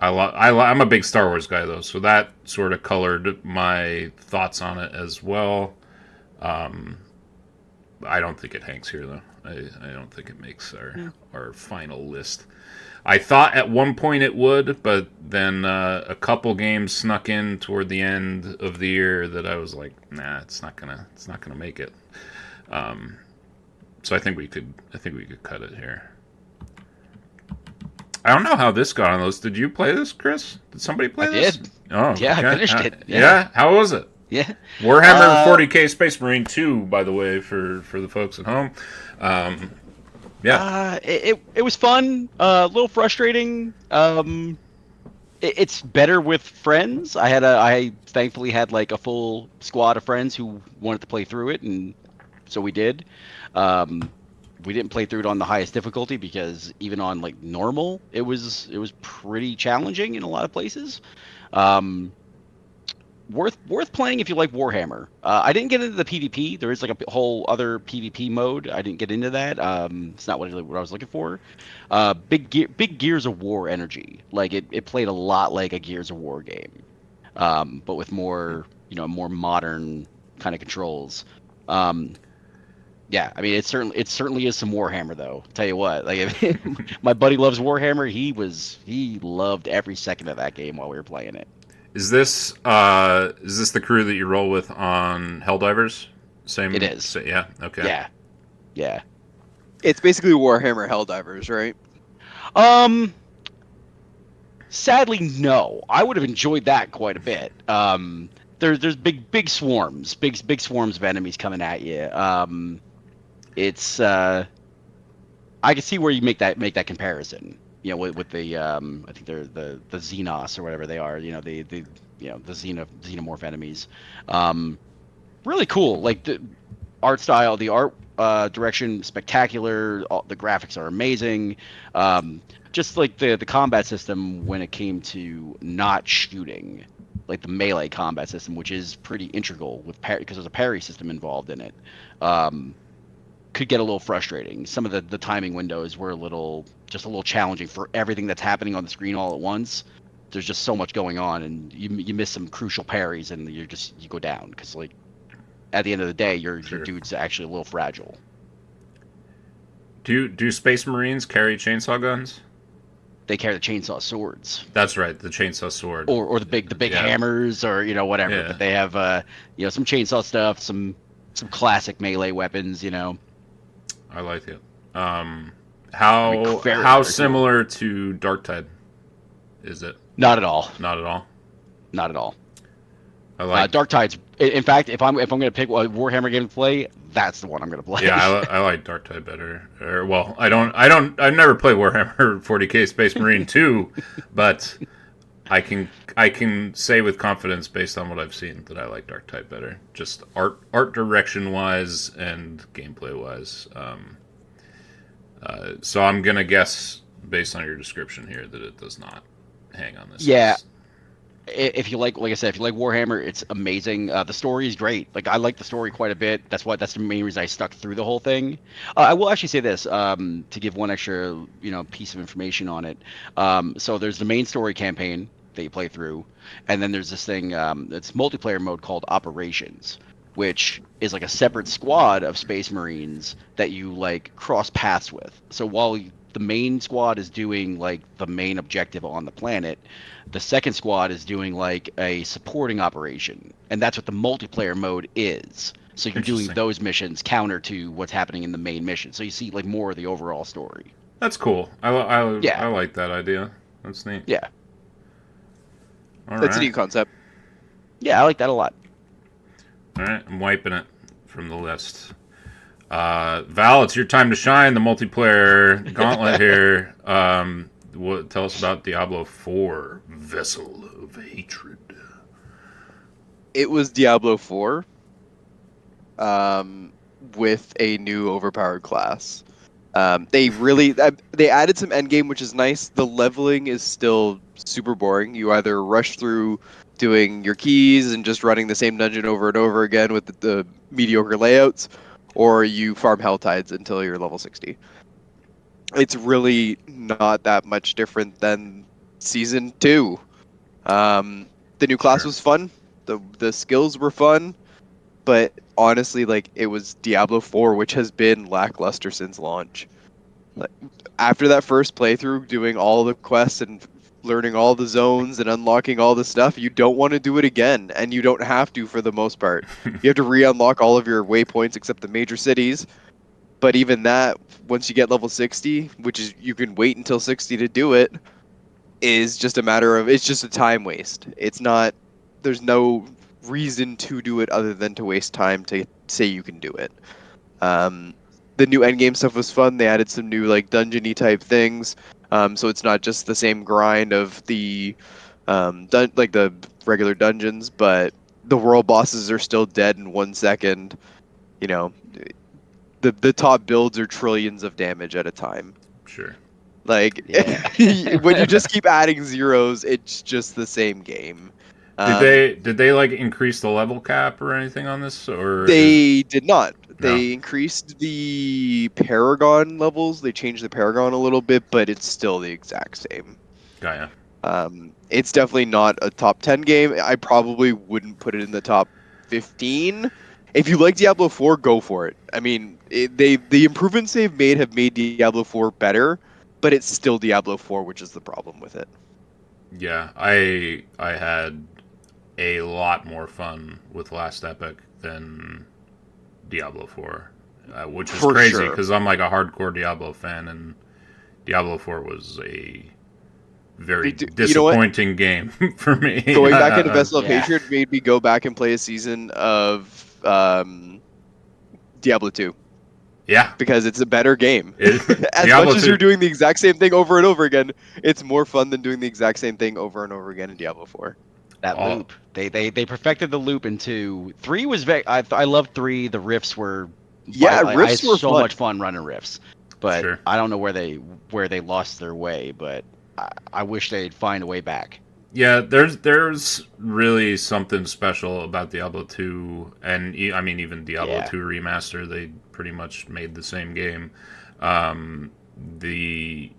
a big Star Wars guy though, so that sort of colored my thoughts on it as well. I don't think it hangs here though. I don't think it makes our final list. I thought at one point it would, but then a couple games snuck in toward the end of the year that I was like, nah, it's not gonna make it. So I think we could cut it here. I don't know how this got on those. Did you play this, Chris? Did somebody play this? I did. Oh, yeah, okay. I finished it. Yeah. How was it? Yeah. Warhammer 40K Space Marine 2, by the way, for the folks at home. Yeah. It was fun. A little frustrating. It's better with friends. I thankfully had like a full squad of friends who wanted to play through it, and so we did. We didn't play through it on the highest difficulty because even on like normal, it was pretty challenging in a lot of places. Worth playing if you like Warhammer. I didn't get into the PvP. There is like a whole other PvP mode. I didn't get into that. It's not what I was looking for. Big Gears of War energy. Like it played a lot like a Gears of War game, but with more more modern kind of controls. Yeah, I mean it certainly is some Warhammer though. I'll tell you what, like my buddy loves Warhammer. He loved every second of that game while we were playing it. Is this the crew that you roll with on Helldivers? Same. It is. Yeah. Okay. Yeah. It's basically Warhammer Helldivers, right? Sadly, no. I would have enjoyed that quite a bit. There's big swarms, big swarms of enemies coming at you. It's I can see where you make that comparison. With the I think they're the Xenos or whatever they are. The xenomorph enemies. Really cool. Like the art style, the direction, spectacular. The graphics are amazing. Just like the combat system when it came to not shooting, like the melee combat system, which is pretty integral with because there's a parry system involved in it. Um, could get a little frustrating. Some of the timing windows were just a little challenging for everything that's happening on the screen all at once. There's just so much going on, and you miss some crucial parries, and you go down because like at the end of the day, your dude's actually a little fragile. Do Space Marines carry chainsaw guns? They carry the chainsaw swords. That's right, the chainsaw sword. Or the big hammers, or whatever. Yeah. But they have some chainsaw stuff, some classic melee weapons. I like it. How similar to Darktide is it? Not at all. Not at all. Not at all. I like Darktide's. In fact, if I'm going to pick a Warhammer game to play, that's the one I'm going to play. Yeah, I like Darktide better. I've never played Warhammer 40k Space Marine 2, but I can say with confidence based on what I've seen that I like Darktide better. Just art direction wise and gameplay wise. So I'm gonna guess based on your description here that it does not hang on this. Yeah. list. If you like I said, if you like Warhammer, it's amazing. The story is great. Like I like the story quite a bit. That's the main reason I stuck through the whole thing. I will actually say this to give one extra piece of information on it. So there's the main story campaign that you play through, and then there's this thing that's multiplayer mode called Operations, which is like a separate squad of Space Marines that you like cross paths with. So while the main squad is doing like the main objective on the planet, the second squad is doing like a supporting operation, and that's what the multiplayer mode is. So you're doing those missions counter to what's happening in the main mission. So you see like more of the overall story. That's cool. I like that idea. That's neat. Yeah. That's a neat concept. Yeah, I like that a lot. All right, I'm wiping it from the list. Val, it's your time to shine. The multiplayer gauntlet here. Tell us about Diablo 4, Vessel of Hatred. It was Diablo 4 with a new overpowered class. They added some endgame, which is nice. The leveling is still super boring. You either rush through doing your keys and just running the same dungeon over and over again with the mediocre layouts, or you farm hell tides until you're level 60. It's really not that much different than Season 2. The new class was fun. The skills were fun. But honestly, like, it was Diablo 4, which has been lackluster since launch. Like, after that first playthrough, doing all the quests and learning all the zones and unlocking all the stuff, you don't want to do it again, and you don't have to for the most part. You have to re-unlock all of your waypoints except the major cities. But even that, once you get level 60, which is you can wait until 60 to do it, is just a matter of, it's just a time waste. It's not, there's no reason to do it other than to waste time to say you can do it. The new endgame stuff was fun. They added some new like dungeony type things, so it's not just the same grind of the like the regular dungeons, but the world bosses are still dead in 1 second. You know, the top builds are trillions of damage at a time. Sure. Like, yeah. When you just keep adding zeros, it's just the same game. Did they like increase the level cap or anything on this, or they did not? No. They increased the Paragon levels. They changed the Paragon a little bit, but it's still the exact same. Gaia. It's definitely not a top 10 game. I probably wouldn't put it in the top 15. If you like Diablo 4, go for it. I mean, the improvements they've made have made Diablo 4 better, but it's still Diablo 4, which is the problem with it. Yeah, I had a lot more fun with Last Epic than Diablo 4, which is crazy because I'm like a hardcore Diablo fan, and Diablo 4 was a very disappointing game for me. Going back into Vessel of Hatred made me go back and play a season of Diablo 2. Yeah. Because it's a better game. As Diablo much as you're doing the exact same thing over and over again, it's more fun than doing the exact same thing over and over again in Diablo 4. That loop. They perfected the loop into 3 was very I loved 3. The riffs were Yeah, I had rifts were so fun. much fun running Rifts, but Sure. I don't know where they lost their way. But I wish they'd find a way back. Yeah, there's really something special about Diablo 2, and I mean even Diablo Yeah. 2 remaster. They pretty much made the same game. Um, the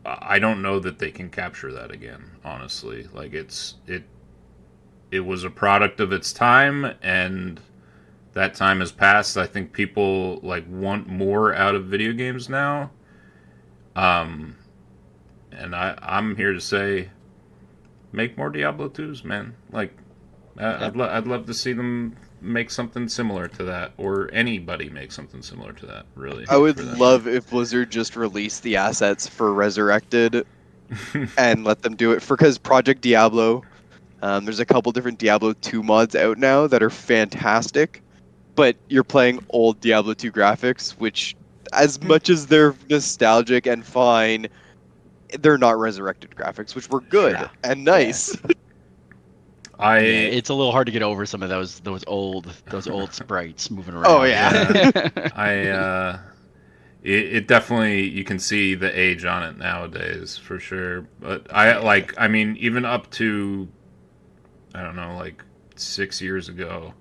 I don't know that they can capture that again. Honestly, like it was a product of its time, and that time has passed. I think people like want more out of video games now. Um, and I'm here to say, make more Diablo 2s, man. Like Yeah. I'd love to see them make something similar to that, or anybody make something similar to that. Really, I would for that love if Blizzard just released the assets for Resurrected matter. and let them do it for because Project Diablo. There's a couple different Diablo 2 mods out now that are fantastic, but you're playing old Diablo 2 graphics, which, as much as they're nostalgic and fine, they're not resurrected graphics, which were good Sure. and Yeah. nice. Yeah, I it's a little hard to get over some of those old sprites moving Oh around. yeah. yeah, I it definitely, you can see the age on it nowadays for sure. But Yeah. I mean even up to, I don't know, like 6 years ago.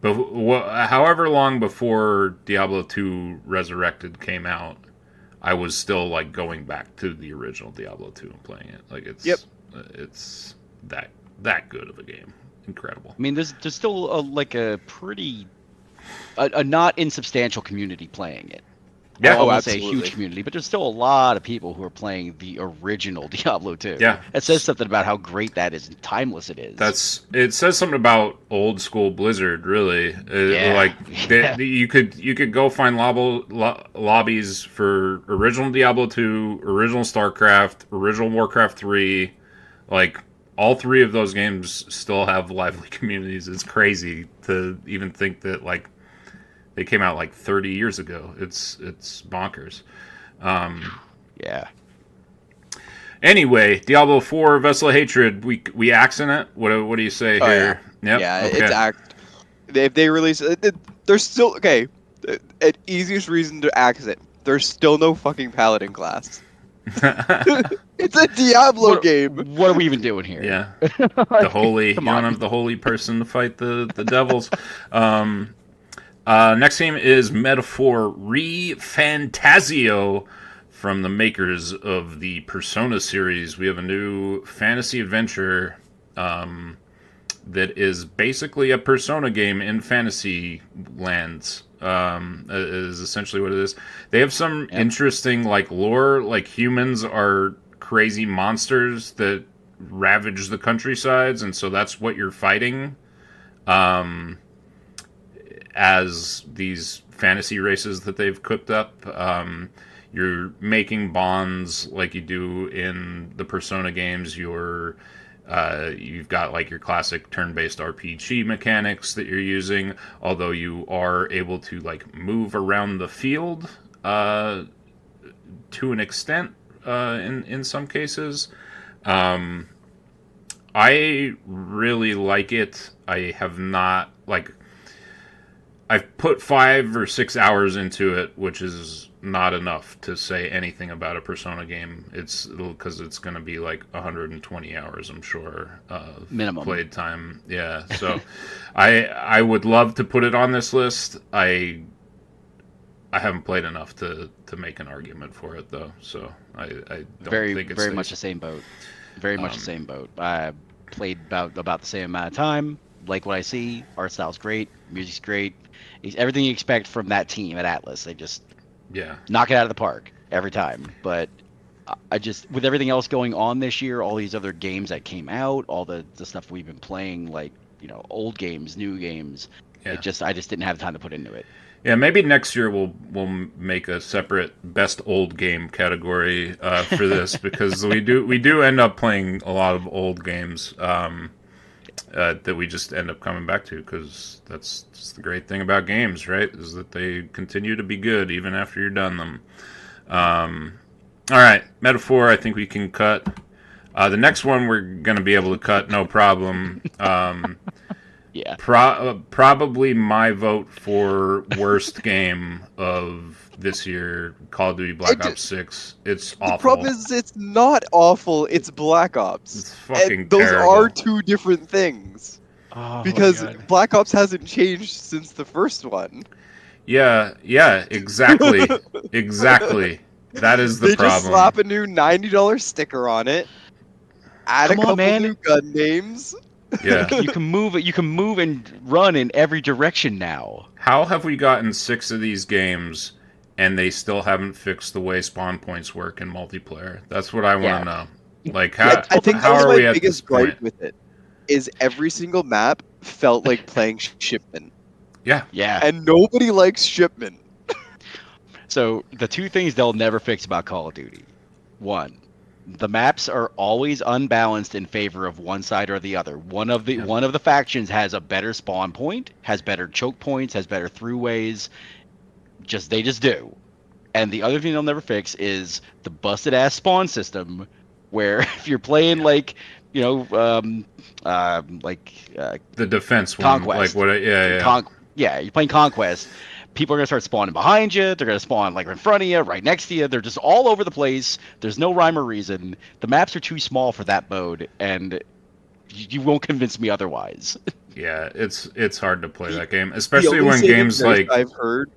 But however long before Diablo 2 Resurrected came out, I was still like going back to the original Diablo 2 and playing it. Like Yep. it's that good of a game. Incredible. I mean, there's still like a pretty a not insubstantial community playing it. I Yeah. Oh, won't say a huge absolutely. community, but there's still a lot of people who are playing the original Diablo 2. Yeah. It says something about how great that is and timeless it is. It says something about old school Blizzard, really. Yeah. Like Yeah. you could go find lobbies for original Diablo 2, original StarCraft, original Warcraft 3. Like all three of those games still have lively communities. It's crazy to even think that like they came out like 30 years ago. It's bonkers. Um, Yeah. Anyway, Diablo 4 Vessel of Hatred, we accent it. What do you say Oh yeah. here? Yep. Yeah, it's Okay. act. If they release it, there's still okay. An easiest reason to axe it. There's still no fucking paladin class. It's a Diablo game. What are we even doing here? Yeah. The holy. You Come don't on. have the holy person to fight the devils. Um, Next game is Metaphor Re-Fantasio from the makers of the Persona series. We have a new fantasy adventure that is basically a Persona game in fantasy lands. Is essentially what it is. They have some Yep. interesting like lore. Like humans are crazy monsters that ravage the countrysides, and so that's what you're fighting. Um, as these fantasy races that they've cooked up. You're making bonds like you do in the Persona games. You've got like your classic turn-based RPG mechanics that you're using, although you are able to like move around the field to an extent in some cases. Um, I really like it. I have not like I've put 5 or 6 hours into it, which is not enough to say anything about a Persona game. It's because it's going to be like 120 hours, I'm sure, of Minimum. played time. Yeah, so I would love to put it on this list. I haven't played enough to make an argument for it though, so I don't think it's Very much the same boat. Very much the same boat. I played about the same amount of time. Like what I see. Art style's great. Music's great. It's everything you expect from that team at Atlas. They just yeah. knock it out of the park every time. But I just, with everything else going on this year, all these other games that came out, all the stuff we've been playing, like, old games, new games, Yeah. I just didn't have time to put into it. Yeah, maybe next year we'll make a separate best old game category for this because we do end up playing a lot of old games that we just end up coming back to because that's just the great thing about games, right? Is that they continue to be good even after you're done them. All right, Metaphor, I think we can cut. The next one we're going to be able to cut, no problem. Yeah. Probably my vote for worst game of this year, Call of Duty Black It, Ops 6. It's the awful. problem is it's not awful. It's Black Ops, It's and fucking those are terrible. two different things. Oh my Because god. Black Ops hasn't changed since the first one. Yeah, exactly. Exactly. That is the They just problem. slap a new $90 sticker on it, add a Come on, couple man. new gun names. You Yeah. can, you can move. You can move and run in every direction now. How have we gotten 6 of these games and they still haven't fixed the way spawn points work in multiplayer? That's what I want Yeah. to know. Like, Yeah, I think that how was are my we at this biggest gripe point? with it. Is every single map felt like playing Shipment, Yeah. Yeah. and nobody likes Shipment. So the two things they'll never fix about Call of Duty. One, the maps are always unbalanced in favor of one side or the other. Yeah. One of the factions has a better spawn point, has better choke points, has better throughways. They just do. And the other thing they'll never fix is the busted ass spawn system, where if you're playing like, you know, The defense one. Like, Conquest, what? Yeah. yeah, you're playing Conquest. People are gonna start spawning behind you. They're gonna spawn like in front of you, right next to you. They're just all over the place. There's no rhyme or reason. The maps are too small for that mode, and you won't convince me otherwise. Yeah, it's hard to play The, that game, the especially only when saving games grace like I've heard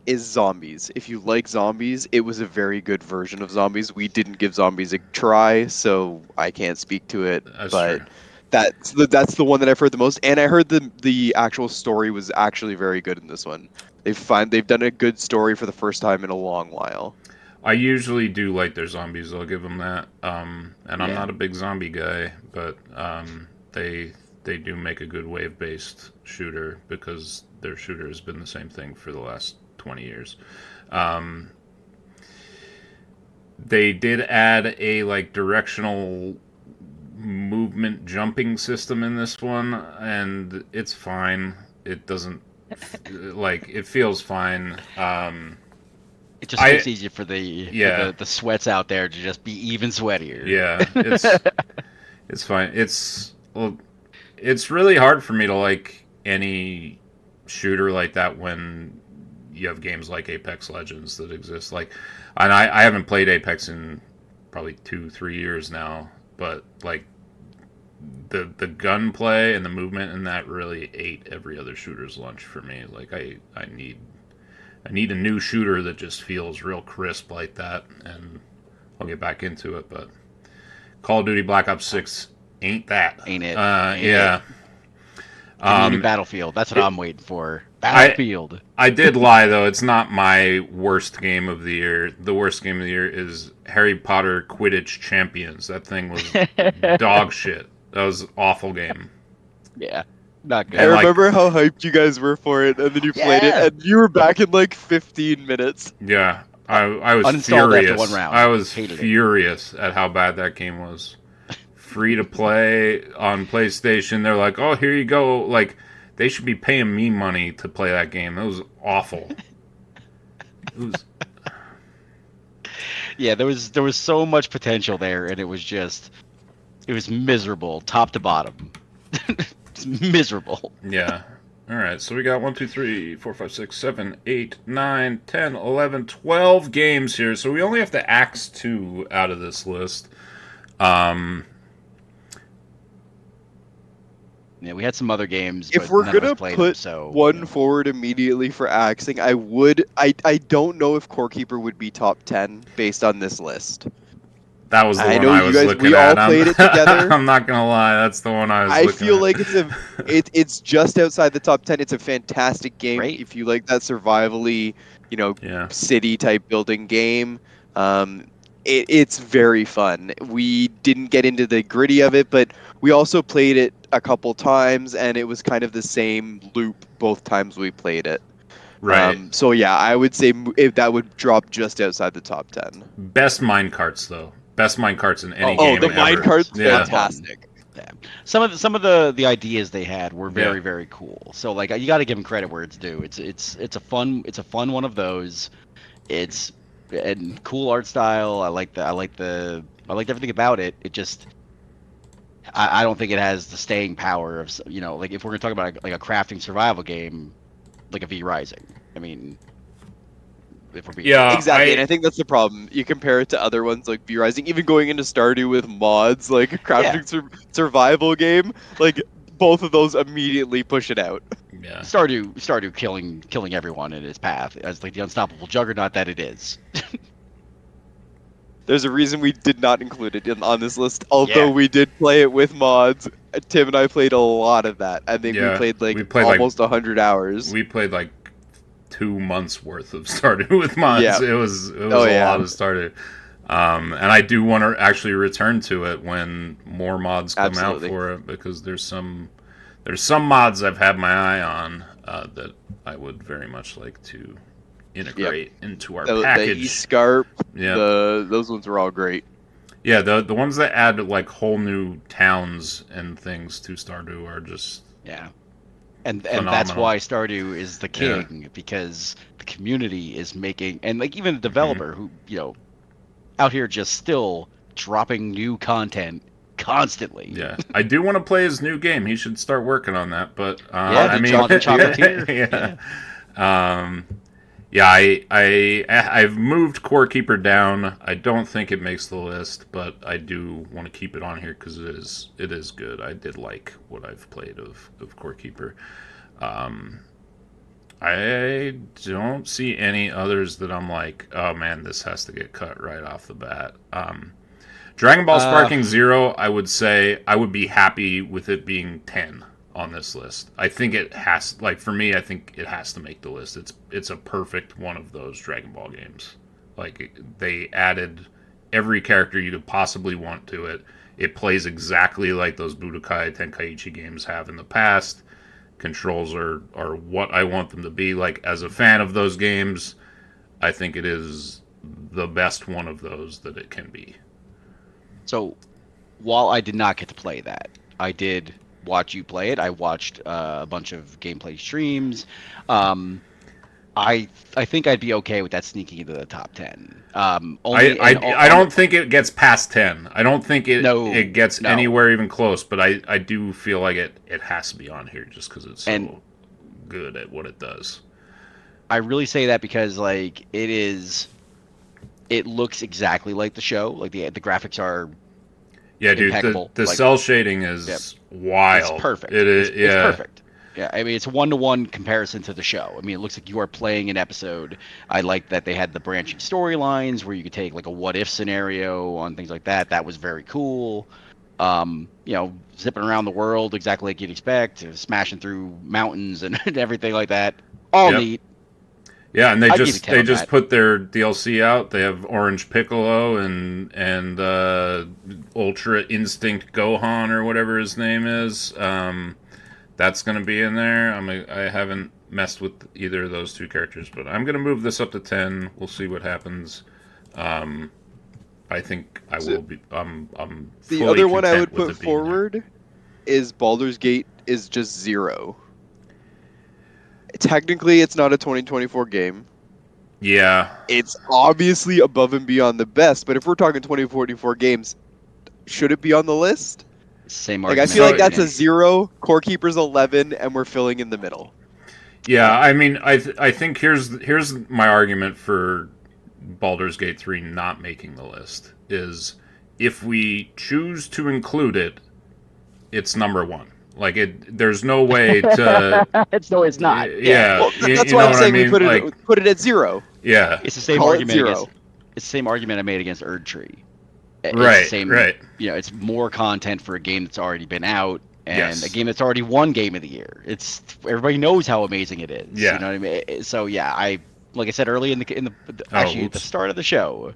is zombies. If you like zombies, it was a very good version of zombies. We didn't give zombies a try, so I can't speak to it. that's But true. that's the one that I've heard the most, and I heard the actual story was actually very good in this one. They've done a good story for the first time in a long while. I usually do like their zombies. I'll give them that. And I'm Yeah. not a big zombie guy, but they do make a good wave based shooter because their shooter has been the same thing for the last 20 years. Um, they did add a like directional movement jumping system in this one, and it's fine. It doesn't like it feels fine. It just makes it easier for the sweats out there to just be even sweatier. Yeah, it's fine. It's really hard for me to like any shooter like that when you have games like Apex Legends that exist. Like, and I haven't played Apex in probably 2-3 years now, but like the gunplay and the movement in that really ate every other shooter's lunch for me. Like I need a new shooter that just feels real crisp like that, and I'll get back into it. But Call of Duty Black Ops 6 ain't that. Ain't it? Yeah. Give me Battlefield. That's what I'm waiting for. I- Battlefield. I did lie though. It's not my worst game of the year. The worst game of the year is Harry Potter Quidditch Champions. That thing was dog shit. That was an awful game. Yeah. Not good. I And, like- remember how hyped you guys were for it, and then you played it, Yeah. and you were back in like 15 minutes. Yeah, I was Uninstalled furious. after one round. I was Hated it. furious at how bad that game was. Free to play on PlayStation. They're like, oh, here you go. Like, they should be paying me money to play that game. It was awful. It was. Yeah, there was so much potential there, and it was miserable, top to bottom. It's miserable. Yeah. All right. So we got 1, 2, 3, 4, 5, 6, 7, 8, 9, 10, 11, 12 games here. So we only have to axe 2 out of this list. Yeah, we had some other games. If but we're none of us gonna played put them, so one forward immediately for axing, I don't know if Core Keeper would be top 10 based on this list. That was the I one know I you was guys- looking we at. all played it together. I'm not gonna lie, that's the one I was I looking feel at. like it's just outside the top 10. It's a fantastic game Great. if you like that survivally, Yeah. city type building game. It's very fun. We didn't get into the gritty of it, but we also played it a couple times, and it was kind of the same loop both times we played it. Right. So yeah, I would say if that would drop just outside the top 10. Best mine carts though. Best mine carts in any Oh, game the ever. mine cart's Yeah. fantastic. yeah. Some of the ideas they had were very Yeah. very cool. So like you got to give them credit where it's due. It's a fun one of those. It's and cool art style. I liked everything about it. I don't think it has the staying power of, like if we're gonna talk about like a crafting survival game, like a V Rising. I mean, if we're being real. Yeah, Exactly, and I think that's the problem. You compare it to other ones like V Rising, even going into Stardew with mods, like a Yeah, survival game, like both of those immediately push it out. yeah. Stardew killing everyone in its path as like the unstoppable juggernaut that it is. There's a reason we did not include it on this list, although Yeah, we did play it with mods. Tim and I played a lot of that. I think we Yeah, played like we played like almost 100 hours. we played like 2 months worth of Stardew with mods. Yeah. It was Oh a yeah. lot of Stardew, and I do want to actually return to it when more mods come out Absolutely. for it because there's some mods I've had my eye on that I would very much like to Yep. integrate into our The package. E-Scarp, Yeah, those ones were all great. yeah. The ones that add like whole new towns and things to Stardew are just yeah. And that's phenomenal. why Stardew is the Yeah. king, because the community is making, and like even the Mhm. developer who out here just still dropping new content constantly. Yeah, I do want to play his new game. He should start working on that. But Yeah, I the mean, Chocolatier. yeah, Yeah. um, yeah. I've moved Core Keeper down. I don't think it makes the list, but I do want to keep it on here because it is good. I did like what I've played of Core Keeper. Um, I don't see any others that I'm like, oh man, this has to get cut right off the bat. Dragon Ball Uh, Sparking Zero, I would say I would be happy with it being 10 on this list. I think it has, like for me, I think it has to make the list. It's a perfect one of those Dragon Ball games. Like they added every character you could possibly want to it. It plays exactly like those Budokai Tenkaichi games have in the past. Controls are what I want them to be. Like as a fan of those games, I think it is the best one of those that it can be. so while I did not get to play that, I did watch you play it. I watched a bunch of gameplay streams. Um, I think I'd be okay with that sneaking into the top 10. I, Only and I, I don't think it gets past 10. I don't think it no, gets no. anywhere even close, but I do feel like it has to be on here just because it's And so good at what it does. I really say that because like it looks exactly like the show. Like the graphics are Yeah, dude, the, impeccable. the Like, cell shading yep, is it's wild. perfect. It is, It's yeah. perfect. Yeah, I mean it's a one-to-one comparison to the show. I mean it looks like you are playing an episode. I like that they had the branching storylines where you could take like a what if scenario on things like that. That was very cool. Zipping around the world exactly like you'd expect, smashing through mountains and, and everything like that. All Yep. neat. Yeah, and they I'd give you just 10 they on just that. put their DLC out. They have Orange Piccolo and Ultra Instinct Gohan or whatever his name is. That's going to be in there. I haven't messed with either of those two characters, but I'm going to move this up to 10. We'll see what happens. Um, I think I So will be. I'm the fully other one I content would with put it being there. forward is Baldur's Gate is just 0. Technically, it's not a 2024 game. Yeah, It's obviously above and beyond the best, but if we're talking 2044 games, should it be on the list? Same Like, I argument feel I like so made that's a against 0, Core Keeper's 11, and we're filling in the middle. yeah. I mean, I think here's my argument for Baldur's Gate 3 not making the list is if we choose to include it, it's number one. Like there's no way to. it's not. Yeah. Yeah, Well, you, that's you why know I'm what I saying we mean. Like, put it at 0. yeah, It's the same Call it argument against 0. it's the same argument I made against Erd Tree. It's the right, same, right. it's more content for a game that's already been out and a Yes, game that's already won Game of the Year. It's everybody knows how amazing it is. You yeah. know what I mean? So yeah, like I said early in the Oh, actually at the oops. start of the show,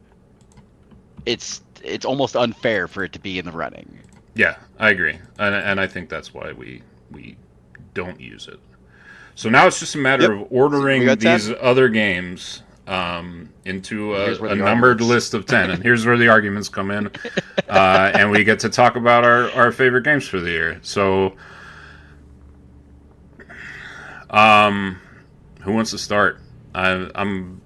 it's almost unfair for it to be in the running. Yeah, I agree, and I think that's why we don't use it. So now it's just a matter Yep. of So we ordering got these 10. other games into And here's where a the numbered arguments. list of 10. And here's where the arguments come in. And we get to talk about our favorite games for the year. So, who wants to start? I'm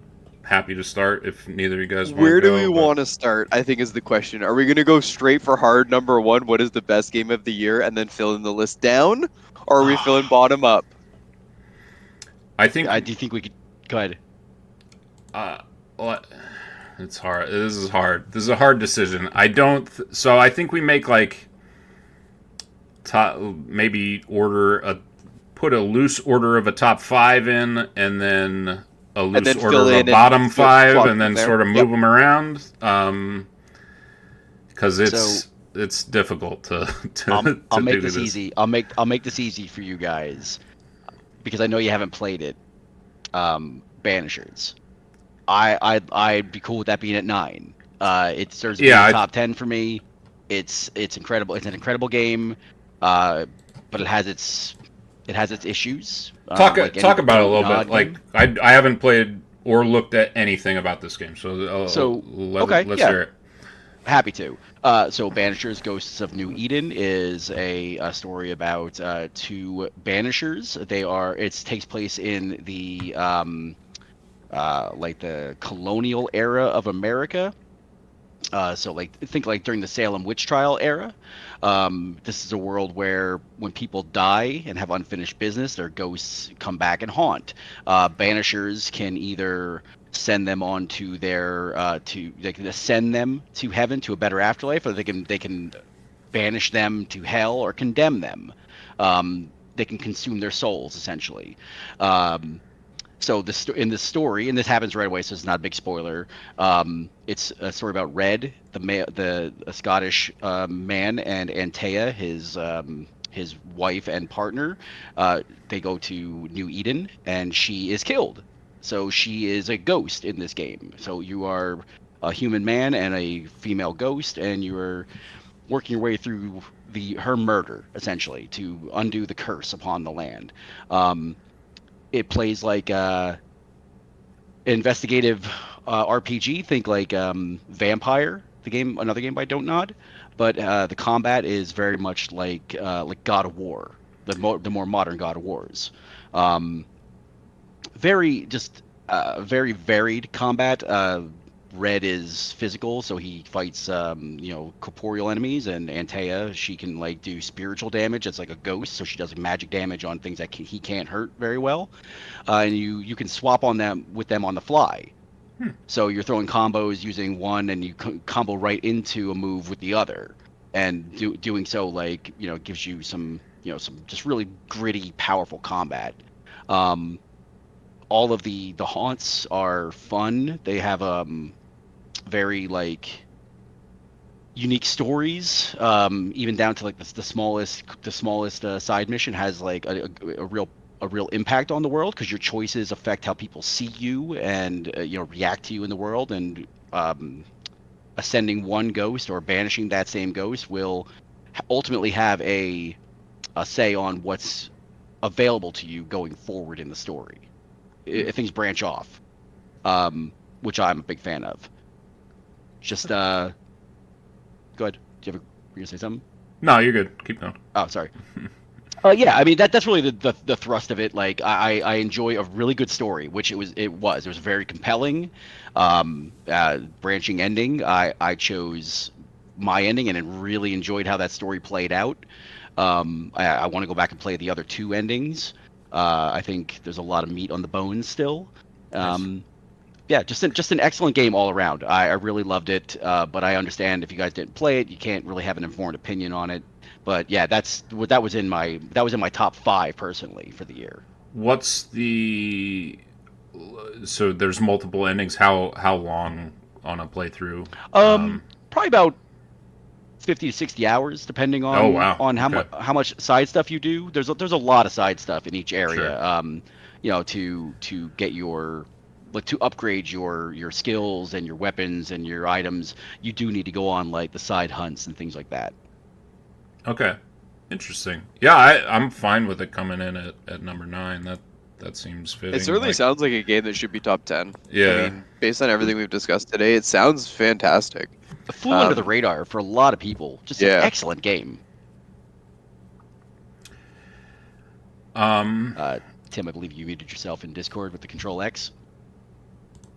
happy to start if neither of you guys want to Where do we go. want to start? I think is the question. Are we going to go straight for hard number one? What is the best game of the year, and then fill in the list down, or are we filling bottom up? I think I do think we could. Go ahead. well, it's hard. This is hard. This is a hard decision. I don't. So I think we make like maybe put a loose order of a top 5 in, and then a loose then order fill of a in and bottom 5, plug and then from there. sort of move them around. Because So it's difficult to I'll to make do this easy. I'll make this easy for you guys because I know you haven't played it. Banishers. I'd be cool with that being at 9. It deserves to be in the top 10 for me. It's incredible. It's an incredible game, but it has its issues. Talk like talk any about it a little nod bit. Like game. I haven't played or looked at anything about this game, so Okay, let's yeah. hear it. Happy to. So Banishers Ghosts of New Eden is a story about 2 banishers. It takes place in the like the colonial era of America. So like think like during the Salem witch trial era. This is a world where when people die and have unfinished business, their ghosts come back and haunt. Banishers can either send them on to they can ascend them to heaven to a better afterlife, or they can banish them to hell or condemn them. They can consume their souls essentially. So in this story, and this happens right away, so it's not a big spoiler. It's a story about Red, a Scottish man, and Antea, his wife and partner. They go to New Eden, and she is killed. So she is a ghost in this game. So you are a human man and a female ghost, and you are working your way through her murder essentially to undo the curse upon the land. It plays like investigative RPG. Think like Vampire, another game by Don't Nod, but the combat is very much like God of War, the more modern God of Wars. Very just very varied combat. Red is physical, so he fights corporeal enemies, and Antea, she can like do spiritual damage. It's like a ghost, so she does magic damage on things that he can't hurt very well. And you can swap on them with them on the fly. So you're throwing combos using one, and you combo right into a move with the other, and doing so gives you some just really gritty, powerful combat. All of the haunts are fun. They have very unique stories, even down to like the smallest side mission has like a real impact on the world because your choices affect how people see you and react to you in the world. And ascending one ghost or banishing that same ghost will ultimately have a say on what's available to you going forward in the story. If things branch off, which I'm a big fan of. Just go ahead. Do you were you gonna say something? No, you're good. Keep going. Oh, sorry. Yeah, I mean that's really the thrust of it. Like I enjoy a really good story, which it was very compelling, branching ending. I chose my ending and really enjoyed how that story played out. I want to go back and play the other 2 endings. I think there's a lot of meat on the bones still. Nice. Yeah, just an excellent game all around. I really loved it, but I understand if you guys didn't play it, you can't really have an informed opinion on it. But yeah, that was in my top 5 personally for the year. What's the so there's multiple endings. How long on a playthrough? Probably about 50 to 60 hours, depending Oh wow. on Okay. how much side stuff you do. There's a lot of side stuff in each area. Sure. To get to upgrade your skills and your weapons and your items, you do need to go on like the side hunts and things like that. Okay. Interesting. Yeah, I'm fine with it coming in at number 9. That seems fitting. It certainly sounds like a game that should be top 10. Yeah. I mean, based on everything we've discussed today, it sounds fantastic. It flew under the radar for a lot of people. Just an excellent game. Um. Tim, I believe you muted yourself in Discord with the Control X.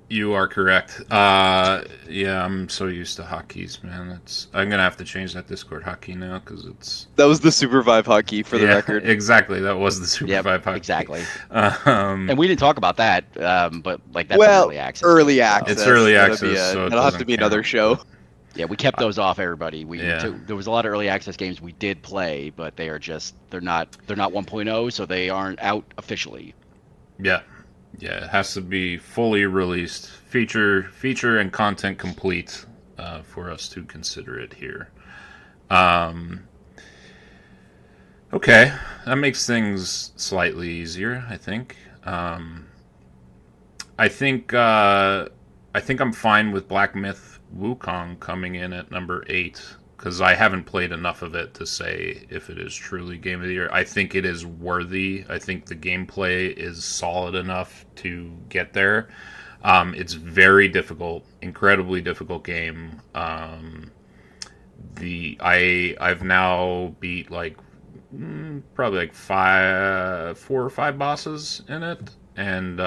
You are correct. Yeah, I'm so used to hotkeys, man. I'm gonna have to change that Discord hotkey now because it's. That was the Super Vive hotkey for the Yeah, record. exactly. That was the Super Yep, 5 hotkey. exactly. Um, And we didn't talk about that, but like that's an Well, early access early game, so it's access. early That'll be access, so it that'll have to doesn't be another count. show. But yeah, we kept those off everybody. yeah, There was a lot of early access games we did play, but they're not 1.0, so they aren't out officially. yeah, yeah. It has to be fully released, feature and content complete, for us to consider it here. Um, okay, that makes things slightly easier, I think. I think I think I'm fine with Black Myth Wukong coming in at number 8 because I haven't played enough of it to say if it is truly Game of the Year. I think it is worthy. I think the gameplay is solid enough to get there. It's very difficult, incredibly difficult game. I've now beat like probably like 4 or 5 bosses in it, and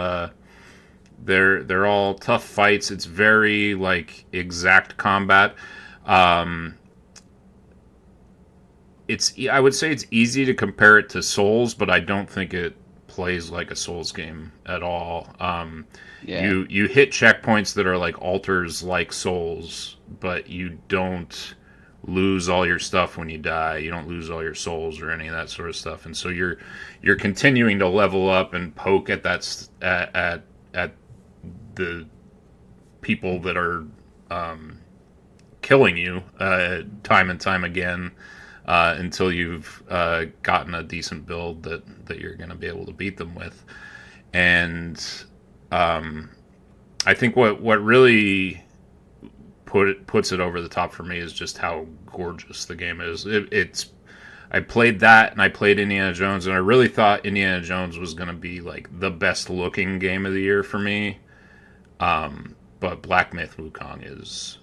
they're all tough fights. It's very like exact combat. Um, I would say it's easy to compare it to Souls, but I don't think it plays like a Souls game at all. Yeah. You hit checkpoints that are like altars like Souls, but you don't lose all your stuff when you die. You don't lose all your souls or any of that sort of stuff, and so you're continuing to level up and poke at at the people that are killing you time and time again until you've gotten a decent build that you're going to be able to beat them with. And I think what really puts it over the top for me is just how gorgeous the game is. It's I played that and I played Indiana Jones, and I really thought Indiana Jones was going to be like the best looking game of the year for me. But Black Myth Wukong is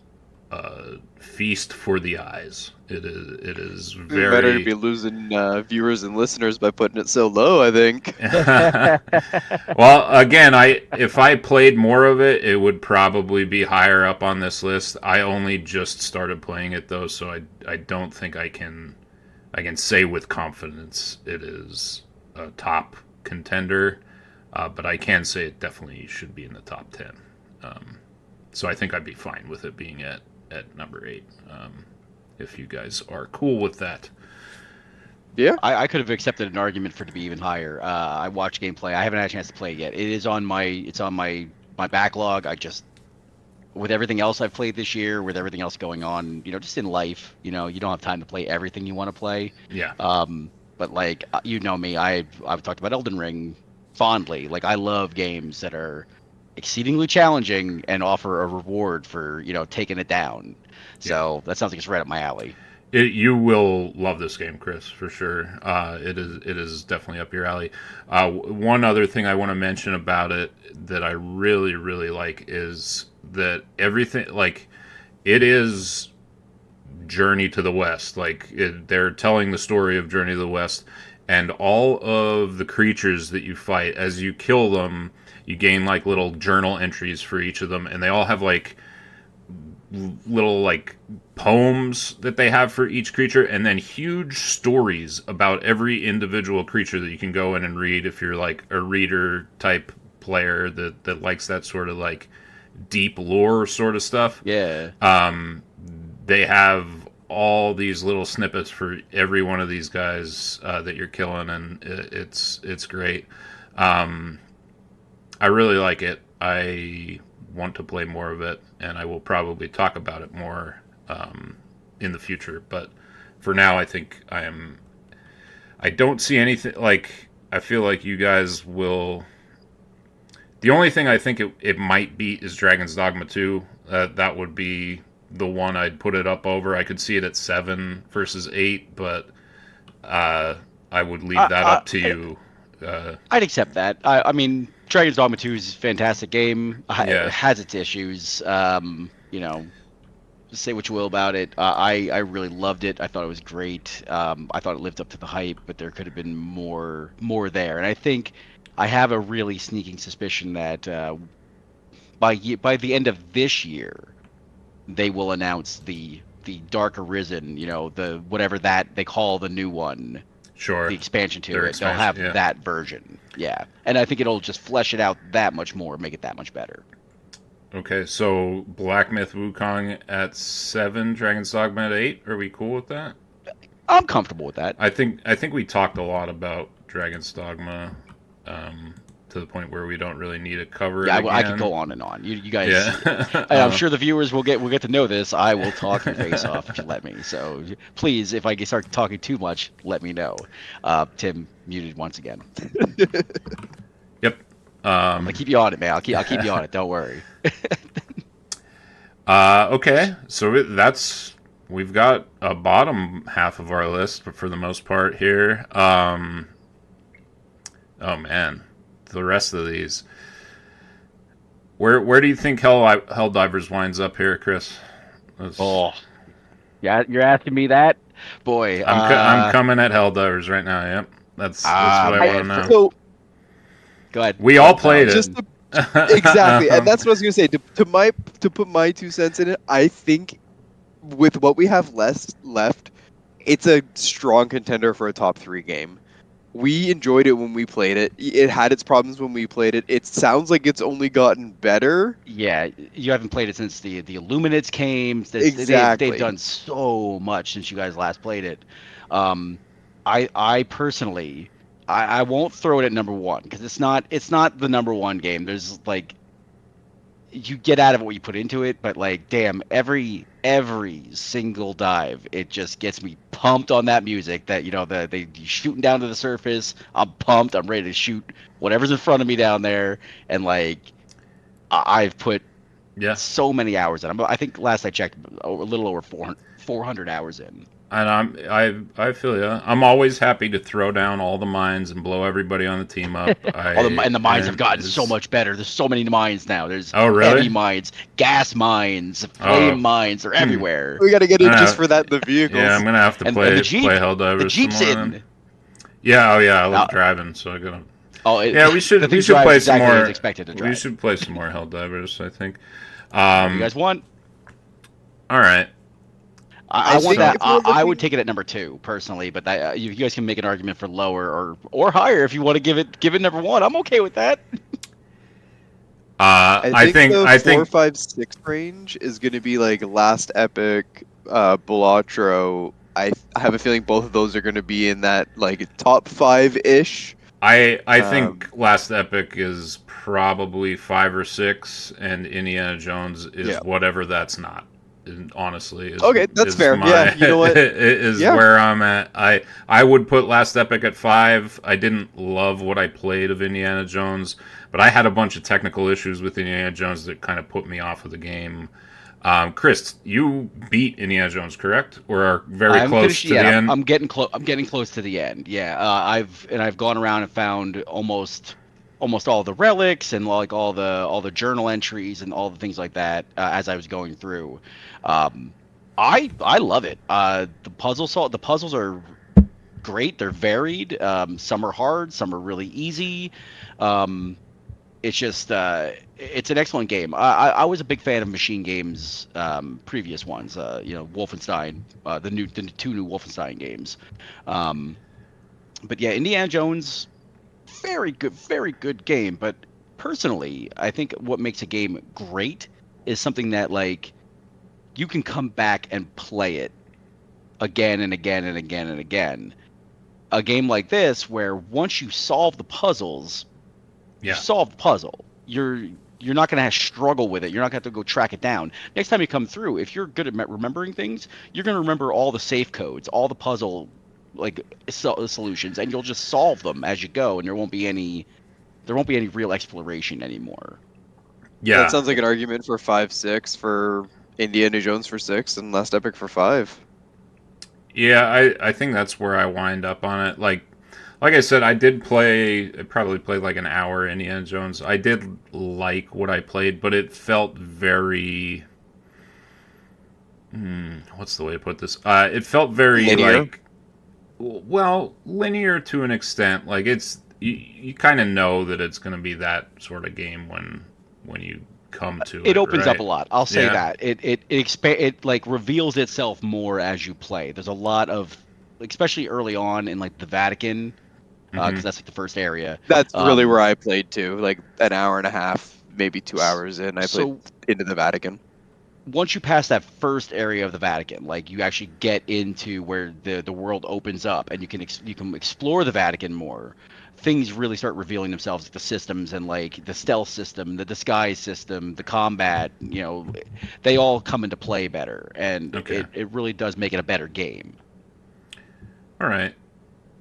a feast for the eyes. It is We better very be losing viewers and listeners by putting it so low, I think. well. Again, if I played more of it, it would probably be higher up on this list. I only just started playing it though, so I don't think I can say with confidence it is a top contender. But I can say it definitely should be in the top 10. So I think I'd be fine with it being at number 8, if you guys are cool with that. Yeah. I could have accepted an argument for it to be even higher. I watched gameplay. I haven't had a chance to play it yet. It's on my backlog. I just with everything else I've played this year, with everything else going on, just in life, you don't have time to play everything you want to play. Yeah. But like you know me, I've talked about Elden Ring fondly. Like I love games that are exceedingly challenging and offer a reward for taking it down. So that sounds like it's right up my alley. You will love this game, Chris, for sure. It is definitely up your alley. One other thing I want to mention about it that I really really like is that everything like it is Journey to the West. Like they're telling the story of Journey to the West, and all of the creatures that you fight, as you kill them, you gain like little journal entries for each of them, and they all have like little like poems that they have for each creature, and then huge stories about every individual creature that you can go in and read if you're like a reader type player that likes that sort of like deep lore sort of stuff. Yeah. They have all these little snippets for every one of these guys that you're killing, and it's great. I really like it. I want to play more of it, and I will probably talk about it more in the future. But for now, I think I don't see anything like. I feel like you guys will. The only thing I think it might beat is Dragon's Dogma 2. That would be the one I'd put it up over. I could see it at 7 versus 8, but I would leave that up to you. I'd accept that. I mean, Dragon's Dogma 2 is a fantastic game. Yeah. It has its issues. Say what you will about it. I really loved it. I thought it was great. I thought it lived up to the hype, but there could have been more there. And I think I have a really sneaking suspicion that by the end of this year, they will announce the Dark Arisen, the whatever that they call the new one, Sure. the expansion to Their it. They'll expansion, have yeah. that version. Yeah. And I think it'll just flesh it out that much more, make it that much better. Okay, so Black Myth Wukong at 7, Dragon's Dogma at 8. Are we cool with that? I'm comfortable with that. I think we talked a lot about Dragon's Dogma, to the point where we don't really need to cover it again. I could go on and on. You guys, Yeah. and I'm sure the viewers will get to know this. I will talk your face off if you let me. So please, if I start talking too much, let me know. Tim muted once again. Yep. I'm gonna keep you on it, man. I'll keep you on it. Don't worry. Okay, so we've got a bottom half of our list, but for the most part here. Oh man, the rest of these. Where do you think Helldivers winds up here, Chris? Yeah, you're asking me that, boy. I'm coming at Helldivers right now. Yep, that's what I want to know. So go ahead. We all played it. Exactly, and that's what I was gonna say. To put my 2 cents in it, I think with what we have left, it's a strong contender for a top 3 game. We enjoyed it when we played it. It had its problems when we played it. It sounds like it's only gotten better. Yeah, you haven't played it since the Illuminates came. Exactly. They've done so much since you guys last played it. I personally, I won't throw it at number 1 because it's not the number 1 game. There's like, you get out of it what you put into it, but like, damn, every single dive, it just gets me pumped on that music. That they shooting down to the surface. I'm pumped. I'm ready to shoot whatever's in front of me down there, and like, I've put so many hours in. I think last I checked, a little over 400 hours in. And I feel you. I'm always happy to throw down all the mines and blow everybody on the team up. And the mines have gotten so much better. There's so many mines now. There's heavy mines, gas mines, flame mines. They're everywhere. We got to get in just for that. The vehicles. Yeah, I'm gonna have to play Helldivers. The Jeep's some more in. Yeah, I love driving, so I gotta. We should play some exactly more. Expected to drive. We should play some more Helldivers, I think. You guys want? All right. I want that. I would take it at number 2 personally, but you guys can make an argument for lower or higher if you want to give it number 1. I'm okay with that. I think the 4, 5, 6 range is going to be like Last Epic, Balatro. I have a feeling both of those are going to be in that like top 5-ish. I think Last Epic is probably 5 or 6, and Indiana Jones is whatever that's not. Honestly, okay, that's fair. Yeah, you know what? is where I'm at. I would put Last Epic at 5. I didn't love what I played of Indiana Jones, but I had a bunch of technical issues with Indiana Jones that kind of put me off of the game. Chris, you beat Indiana Jones, correct? Or are very close to the end? I'm getting close. I'm getting close to the end. Yeah, I've gone around and found almost all the relics and like all the journal entries and all the things like that as I was going through. I love it. The puzzles are great. They're varied. Some are hard. Some are really easy. It's just it's an excellent game. I was a big fan of machine games, previous ones. Wolfenstein, the 2 new Wolfenstein games. But yeah, Indiana Jones, very good game. But personally, I think what makes a game great is something that like you can come back and play it again and again and again and again. A game like this, where once you solve the puzzles, you solve the puzzle. You're not going to struggle with it. You're not going to have to go track it down. Next time you come through, if you're good at remembering things, you're going to remember all the safe codes, all the puzzle solutions, and you'll just solve them as you go, and there won't be any real exploration anymore. Yeah, that sounds like an argument for 5, 6 for Indiana Jones for 6 and Last Epic for 5. Yeah, I think that's where I wind up on it. Like I said, I probably played like an hour Indiana Jones. I did like what I played, but it felt very... what's the way to put this? It felt very linear? Linear to an extent. Like you kind of know that it's going to be that sort of game when you come to It it, opens up right? a lot. I'll say Yeah. that it like reveals itself more as you play. There's a lot of, like, especially early on in like the Vatican, Hmm. because that's like the first area. That's really Um, where I played too. Like an hour and a half, maybe 2 hours in, I played so into the Vatican. once you pass that first area of the Vatican, like you actually get into where the world opens up and you can explore the Vatican more. Things really start revealing themselves, like the systems and like the stealth system, the disguise system, the combat. They all come into play better, and Okay. it really does make it a better game. All right.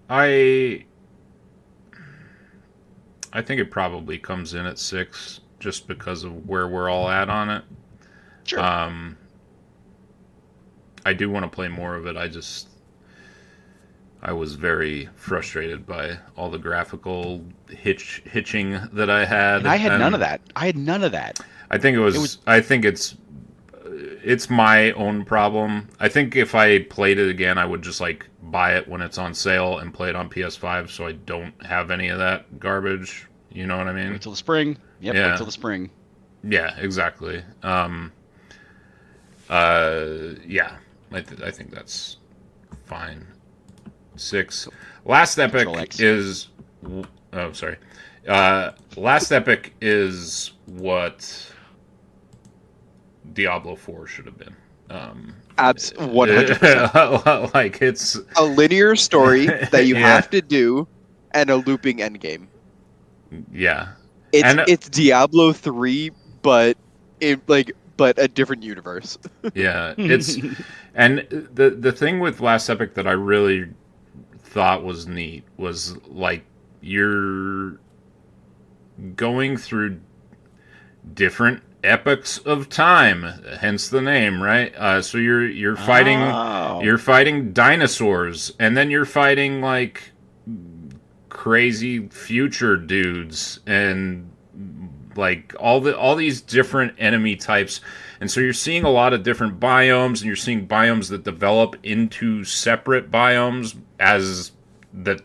I I think it probably comes in at 6 just because of where we're all at on it. Sure. Um, I do want to play more of it. I was very frustrated by all the graphical hitching that I had, And I had none of and that. I had none of that. I think it It was was. I think it's my own problem. I think if I played it again, I would just like buy it when it's on sale and play it on PS5, so I don't have any of that garbage. You know what I mean? wait till the spring. Yep, wait till Yeah. the spring. Yeah. Exactly. Yeah. I think that's fine. 6. Last Control Epic X. is. Oh, sorry. Last Epic is what Diablo 4 should have been. 100%. Like it's A linear story that you yeah, have to do, and a looping endgame. yeah, It's and it's Diablo 3, but but a different universe. yeah, it's and the thing with Last Epic that I really thought was neat was like you're going through different epochs of time, hence the name, right? So Oh. you're fighting dinosaurs, and then you're fighting like crazy future dudes, and like all these different enemy types. And so you're seeing a lot of different biomes, and you're seeing biomes that develop into separate biomes as the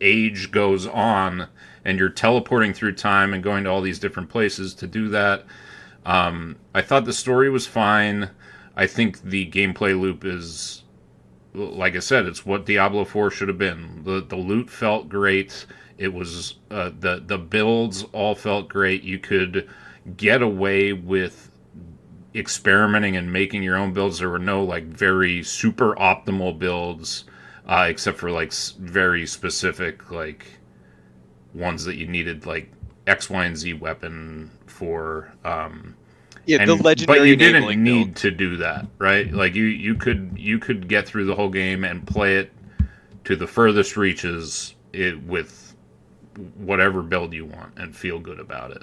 age goes on, and you're teleporting through time and going to all these different places to do that. I thought the story was fine. I think the gameplay loop is, like I said, it's what Diablo 4 should have been. The loot felt great. It was the builds all felt great. You could get away with experimenting and making your own builds. There were no like very super optimal builds, except for like very specific like ones that you needed like X, Y, and Z weapon for. Yeah, the But legendary you didn't enabling need builds. to do that, right? Like you could get through the whole game and play it to the furthest reaches with whatever build you want and feel good about it.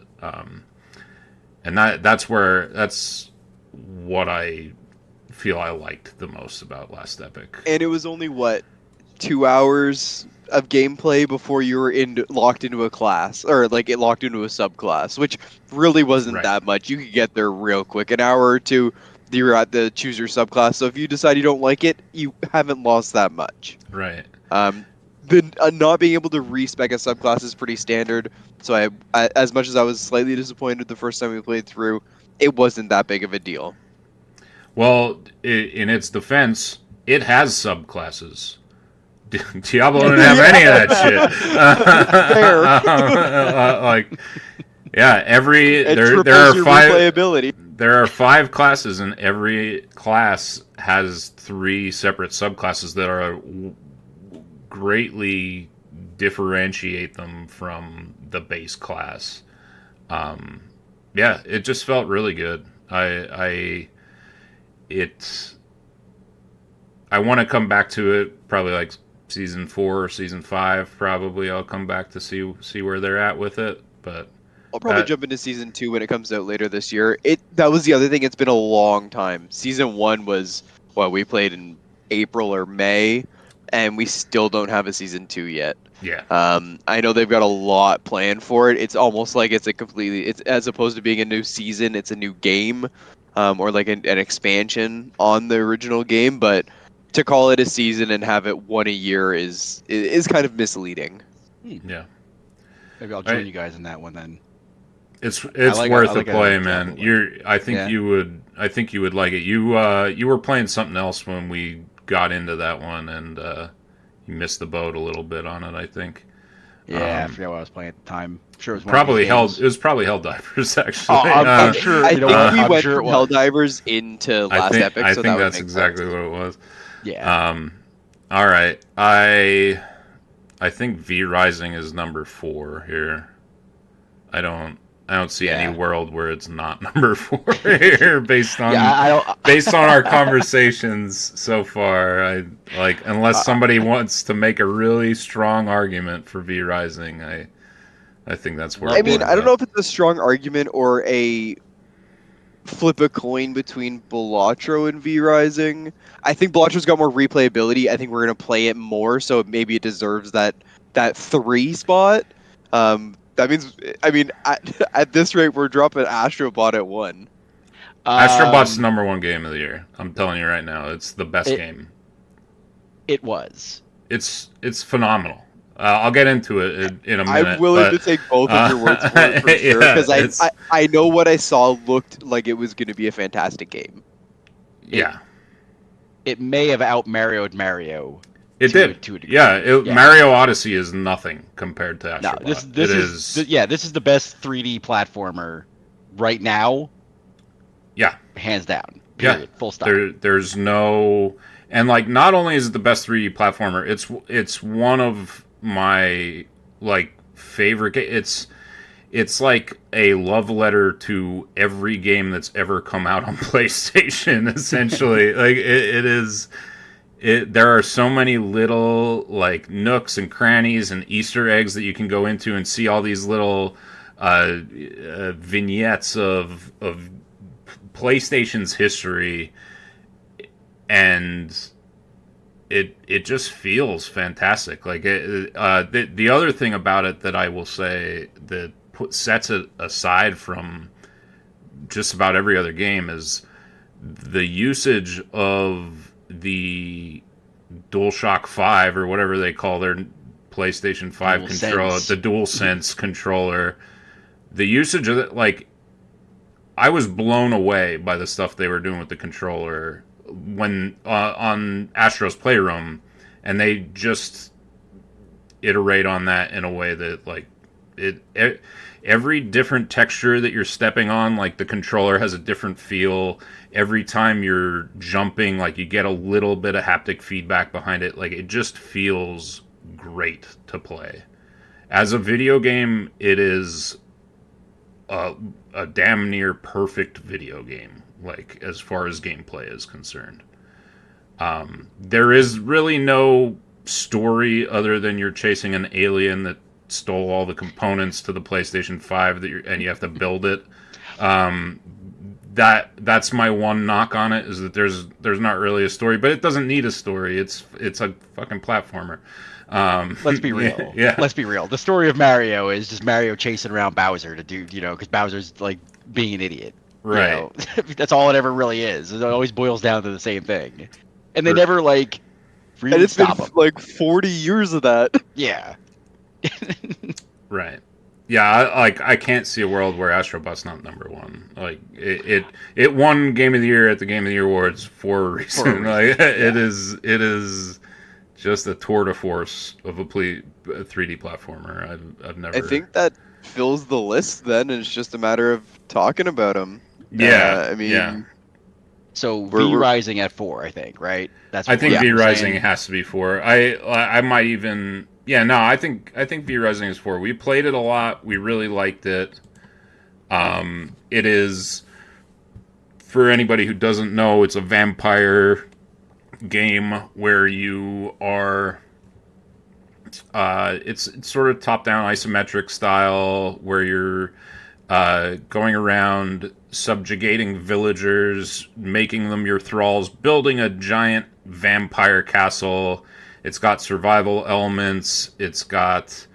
And that's what I feel I liked the most about Last Epic. And it was only what 2 hours of gameplay before you were locked into a class, or like it locked into a subclass, which really wasn't Right, that much. You could get there real quick. An hour or two, you're at the choose your subclass. So if you decide you don't like it, you haven't lost that much. right. Um, the not being able to respec a subclass is pretty standard. So as much as I was slightly disappointed the first time we played through, it wasn't that big of a deal. Well, in its defense, it has subclasses. Diablo didn't have any of Fair. that shit. Like, yeah, It there triples are your five. replayability. There are 5 classes, and every class has 3 separate subclasses that are greatly differentiate them from the base class. Um, yeah, it just felt really good. It I want to come back to it probably like season 4 or season 5. Probably I'll come back to see where they're at with it. But I'll probably that jump into season 2 when it comes out later this year. That was the other thing. It's been a long time. Season 1 was what we played in April or May, and we still don't have a season 2 yet. yeah, I know they've got a lot planned for it. It's almost like it's as opposed to being a new season, it's a new game, or like an expansion on the original game. But to call it a season and have it one a year is kind of misleading. Hmm. yeah. Maybe I'll All join right. you guys in that one then. It's I worth a like play, Diablo man. one. I think Yeah. you would like it. You were playing something else when we got into that one, and you missed the boat a little bit on it. I think. Yeah, I forget what I was playing at the time. I'm sure it was one of these Probably held. games. It was probably Helldivers Oh, actually. I'm sure. I You know think what? we I'm went sure it from was. Helldivers into Last Epic, I so that think would that's make exactly sense. what it was. Yeah. All right. I think V Rising is number 4 here. I don't see any Yeah. world where it's not number 4 here based on Yeah. I don't. based on our conversations so far. I like unless somebody wants to make a really strong argument for V Rising, I think that's where Well, I it mean, winds I don't know up. if it's a strong argument or a flip a coin between Balatro and V Rising. I think Balatro's got more replayability. I think we're gonna play it more, so maybe it deserves that 3 spot. That means, I mean, at this rate, we're dropping Astrobot at 1. Astrobot's Um. number 1 game of the year. I'm telling you right now, it's the best It game. it was. It's phenomenal. I'll get into it in a I'm minute, willing to but take both of your words for it for sure, yeah, because it's I know what I saw looked like it was going to be a fantastic game. yeah. It may have out Mario'd Mario. It did. To a degree. Yeah, Yeah. Mario Odyssey is nothing compared to No, Astrobot. this It is is. this is the best 3D platformer right now, Yeah, hands down. yeah. Period. Full stop. There's no, and like not only is it the best 3D platformer, it's one of my like favorite. It's like a love letter to every game that's ever come out on PlayStation. Essentially, like it is. There are so many little like nooks and crannies and Easter eggs that you can go into and see all these little vignettes of PlayStation's history, and it just feels fantastic. Like the other thing about it that I will say that sets it aside from just about every other game is the usage of the DualShock 5 or whatever they call their PlayStation 5 controller, the DualSense controller. The usage of it, like, I was blown away by the stuff they were doing with the controller when on Astro's Playroom, and they just iterate on that in a way that like every different texture that you're stepping on, like the controller has a different feel. Every time you're jumping, like you get a little bit of haptic feedback behind it. Like it just feels great to play. As a video game, it is a damn near perfect video game, like as far as gameplay is concerned. There is really no story other than you're chasing an alien that stole all the components to the PlayStation 5 and you have to build it. That's my one knock on it, is that there's not really a story, but it doesn't need a story. It's a fucking platformer. Let's be real. Yeah. Let's be real. The story of Mario is just Mario chasing around Bowser to do, because Bowser's like being an idiot. Right. That's all it ever really is. It always boils down to the same thing. And they never like really And it's been stop him. like 40 years of that. Yeah. Right. Yeah, I can't see a world where Astrobot's not number 1. Like it won Game of the Year at the Game of the Year Awards for a reason. Like it is just a tour de force of a 3D platformer. I've never. I think that fills the list then, and it's just a matter of talking about them. Yeah. I mean, yeah. So V Rising at 4, I think, right? That's I think V we're Rising saying. has to be 4. I might even. Yeah, no, I think V Rising is 4. We played it a lot. We really liked it. It is, for anybody who doesn't know, it's a vampire game where you are. It's sort of top-down isometric style where you're going around subjugating villagers, making them your thralls, building a giant vampire castle. It's got survival elements. It's got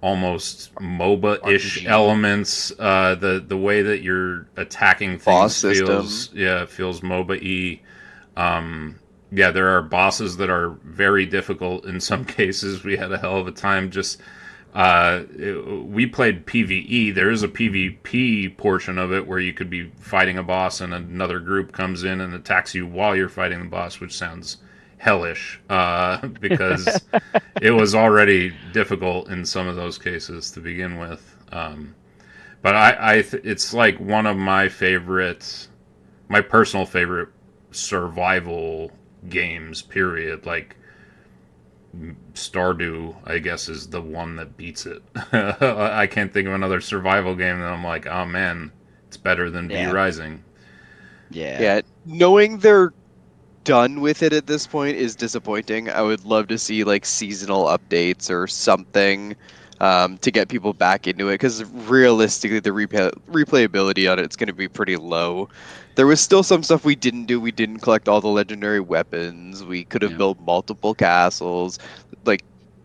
almost MOBA-ish RPG. elements. The way that you're attacking things Boss feels system. feels MOBA-y. There are bosses that are very difficult in some cases. We had a hell of a time just We played PvE. There is a PvP portion of it where you could be fighting a boss and another group comes in and attacks you while you're fighting the boss, which sounds hellish because it was already difficult in some of those cases to begin with. But it's like one of my favorites, my personal favorite survival games. Period. Like Stardew, I guess, is the one that beats it. I can't think of another survival game that I'm like, oh man, it's better than V Yeah. Rising. Yeah, knowing they're done with it at this point is disappointing. I would love to see like seasonal updates or something to get people back into it because realistically, the replayability on it's going to be pretty low. There was still some stuff we didn't do. We didn't collect all the legendary weapons. We could have Yeah. built multiple castles. Like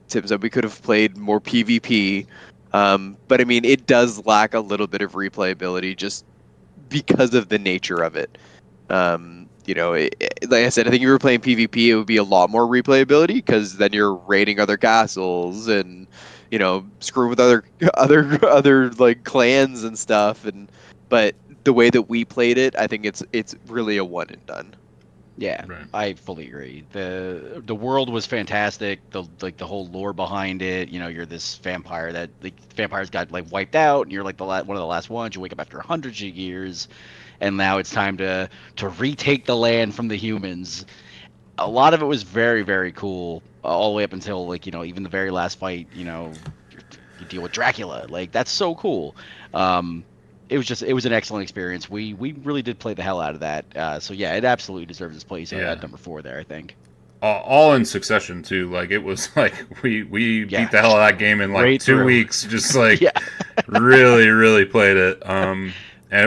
Tim said, we could have played more PvP. But I mean, it does lack a little bit of replayability just because of the nature of it. Like I said, I think if you were playing PvP, it would be a lot more replayability because then you're raiding other castles and screwing with other like clans and stuff. But the way that we played it, I think it's really a one and done. Yeah, Right. I fully agree. The world was fantastic. The whole lore behind it. You're this vampire that vampires got like wiped out, and you're like one of the last ones. You wake up after hundreds of years, and now it's time to retake the land from the humans. A lot of it was very, very cool, all the way up until even the very last fight. You deal with Dracula. Like that's so cool. Um, it was an excellent experience. We really did play the hell out of that. So yeah, it absolutely deserves its place Yeah. at number 4 there, I think. All in succession too. Like it was like we Yeah, beat the hell out of that game in like right 2 through. weeks. Just like Yeah, really played it. And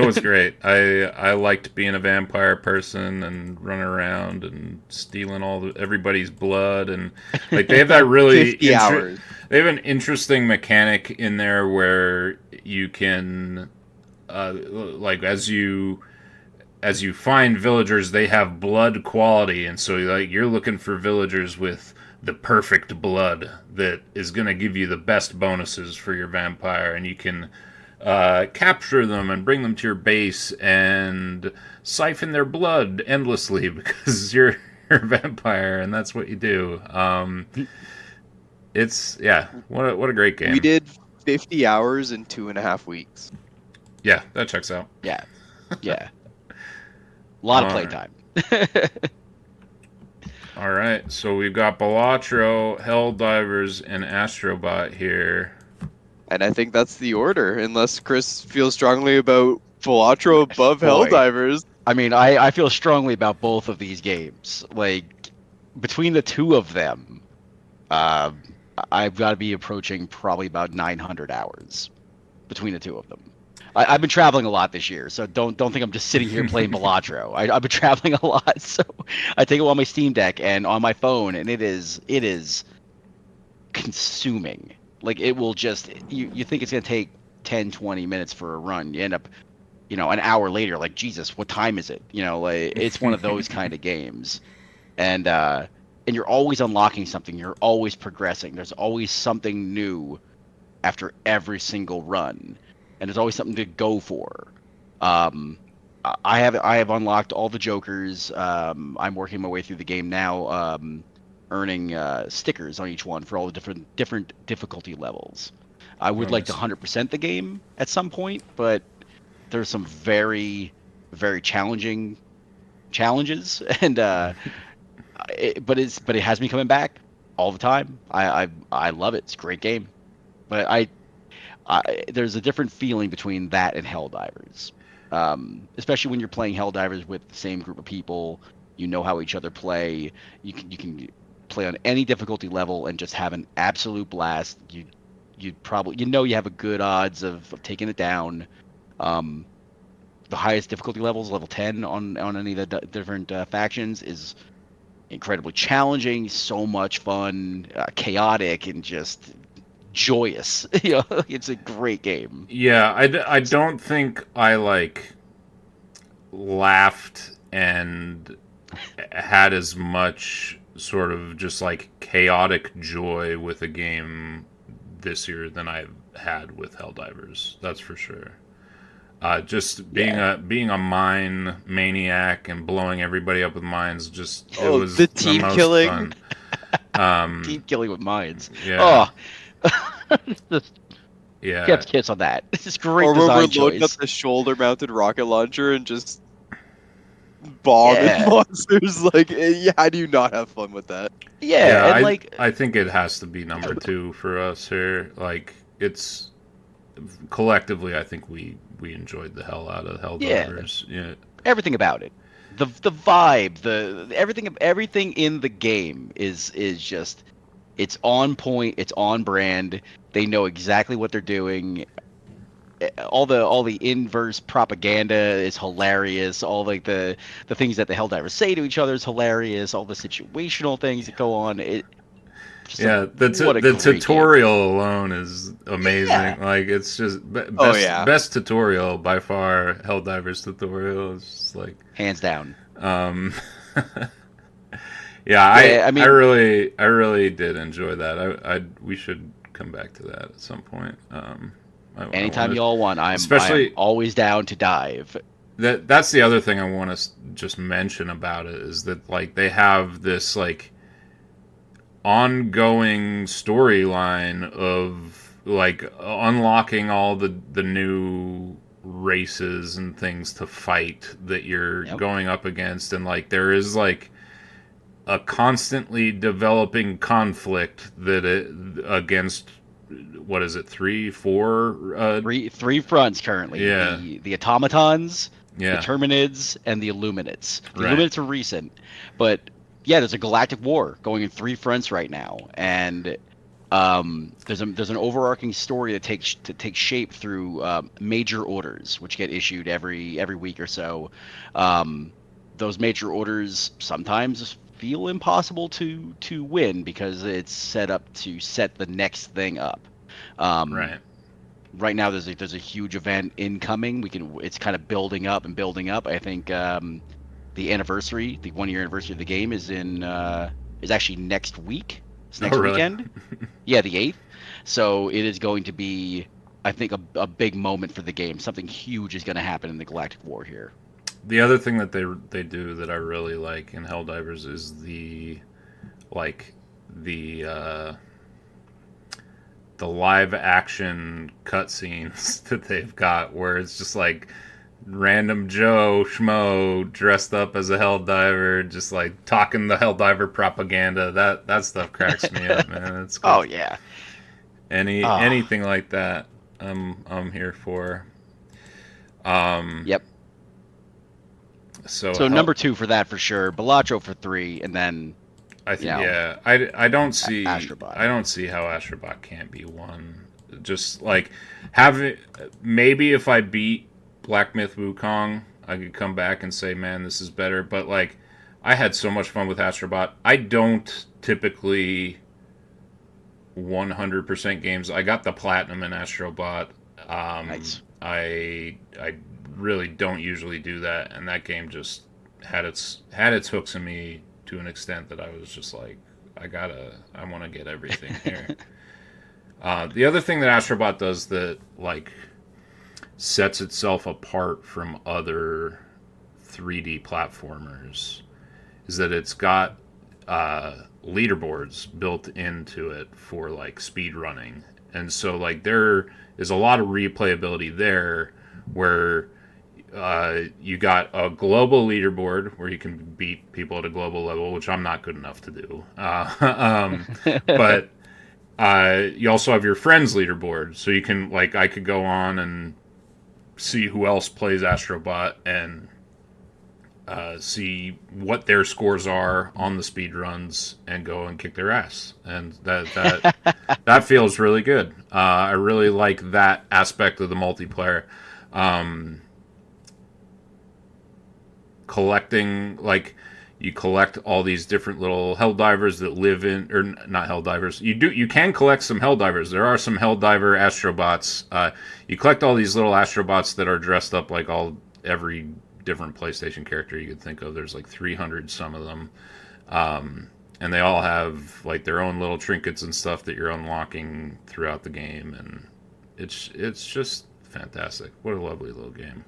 it was great. I liked being a vampire person and running around and stealing everybody's blood and like they have that really 50 hours. they have an interesting mechanic in there where you can like as you find villagers, they have blood quality, and so like you're looking for villagers with the perfect blood that is going to give you the best bonuses for your vampire, and you can capture them and bring them to your base and siphon their blood endlessly because you're a vampire, and that's what you do. It's what a great game. We did 50 hours in 2.5 weeks. Yeah, that checks out. yeah, yeah. A lot of playtime. All right, so we've got Balatro, Helldivers, and Astrobot here. And I think that's the order, unless Chris feels strongly about Velatro above Boy. Helldivers. I mean, I feel strongly about both of these games. Like between the two of them, uh, I've got to be approaching probably about 900 hours between the two of them. I've been traveling a lot this year, so don't think I'm just sitting here playing Balatro. I've been traveling a lot, so I take it on my Steam Deck and on my phone, and it is consuming. Like it will just you think it's gonna take 10, 20 minutes for a run. You end up, an hour later, like Jesus, what time is it? Like it's one of those kind of games, and you're always unlocking something. You're always progressing. There's always something new after every single run, and there's always something to go for. Um, I have unlocked all the Jokers. I'm working my way through the game now, earning stickers on each one for all the different difficulty levels. I would like to Nice. 100% the game at some point, but there's some very very challenging challenges, and but it has me coming back all the time. I love it. It's a great game, but there's a different feeling between that and Helldivers, especially when you're playing Helldivers with the same group of people. You know how each other play. You can play on any difficulty level and just have an absolute blast. You probably you have a good odds of taking it down. Um, the highest difficulty levels, level 10 on any of the different factions, is incredibly challenging, so much fun, chaotic, and just joyous. It's a great game. Yeah, I don't think I like laughed and had as much sort of just like chaotic joy with a game this year than I've had with Helldivers. That's for sure. Just being a mine maniac and blowing everybody up with mines, it was the the team most killing. fun. Team killing with mines. Yeah, Oh, just yeah, chef's kiss on that. This is great Or when we're design loading up choice. the shoulder-mounted rocket launcher and just bombing Yeah, monsters. Like, how do you not have fun with that? yeah, yeah. and I like, I think it has to be number two for us here. Like it's collectively, I think we enjoyed the hell out of yeah, Helldivers. Yeah, everything about it, the vibe, the everything in the game is just it's on point, it's on brand. They know exactly what they're doing. All the inverse propaganda is hilarious. All like the things that the Helldivers say to each other is hilarious. All the situational things that go on. yeah. What a The great game. tutorial alone is Yeah. amazing. Like it's just Oh yeah. best tutorial by far. Helldivers tutorial is just like Hands down. um. Yeah, Yeah, I mean, I really did enjoy that. We should come back to that at some point. I anytime want to, y'all want, I'm especially always down to dive. that's the other thing I want to just mention about it is that like they have this like ongoing storyline of like unlocking all the new races and things to fight that you're Yep. going up against, and like there is like a constantly developing conflict against what is it, three, four? Three fronts currently. Yeah, The automatons, the yeah, Terminids, and the Illuminates. The right. Illuminates are recent, but yeah, there's a galactic war going in three fronts right now, and there's an overarching story that takes shape through major orders, which get issued every week or so. Um, those major orders sometimes feel impossible to win because it's set up to set the next thing up. Um, Right. right now, there's a huge event incoming. It's kind of building up and building up. I think the 1 year anniversary of the game is actually next week. It's Oh, next really? weekend. Yeah, the 8th. So it is going to be, I think, a big moment for the game. Something huge is going to happen in the Galactic War here. The other thing that they do that I really like in Helldivers is like the uh, the live action cutscenes that they've got, where it's just like random Joe Schmo dressed up as a Helldiver, just like talking the Helldiver propaganda. That stuff cracks me up, man. It's Oh good. yeah. Ah, Anything like that, I'm here for. Um, yep. so So hell, number 2 for that for sure. Bellagio for 3, and then I you think know yeah. I Astrobot. don't see how Astrobot can't be one. Just like having maybe if I beat Black Myth Wukong, I could come back and say, man, this is better. But like, I had so much fun with Astrobot. I don't typically 100% games. I got the platinum in Astrobot. Nice. I really don't usually do that, and that game just had its hooks in me to an extent that I was just like, I want to get everything here. The other thing that Astrobot does that like sets itself apart from other 3D platformers is that it's got leaderboards built into it for like speed running, and so like there is a lot of replayability there where you got a global leaderboard where you can beat people at a global level, which I'm not good enough to do. But you also have your friends leaderboard, so you can like I could go on and see who else plays Astrobot and see what their scores are on the speed runs and go and kick their ass, and that feels really good. I really like that aspect of the multiplayer. Um, collecting like you collect all these different little Helldivers that live in, or not Helldivers. You can collect some Helldivers. There are some Helldiver Astrobots. You collect all these little Astrobots that are dressed up like every different PlayStation character you could think of. There's like 300 some of them. and they all have like their own little trinkets and stuff that you're unlocking throughout the game, and it's just fantastic. What a lovely little game.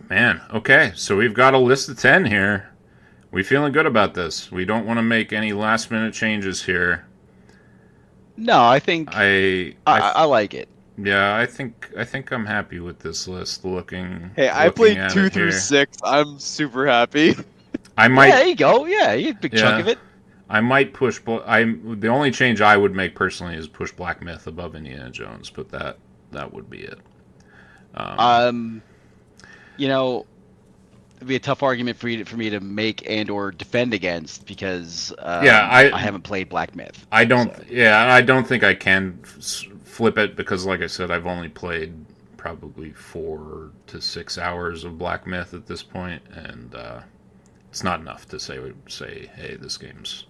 Man, okay, so we've got a list of 10 here. We feeling good about this. We don't want to make any last minute changes here. No, I think I I like it. Yeah, I think I'm happy with this list. Hey, I Looking played at 2 it through here. 6. I'm super happy. I Yeah, might there you go. Yeah, you had a big chunk of it. I might push. The only change I would make personally is push Black Myth above Indiana Jones, but that would be it. You know, it'd be a tough argument for me to make and or defend against because I haven't played Black Myth. I don't. So. Yeah, I don't think I can flip it because, like I said, I've only played probably 4 to 6 hours of Black Myth at this point, and it's not enough to say, hey, this game's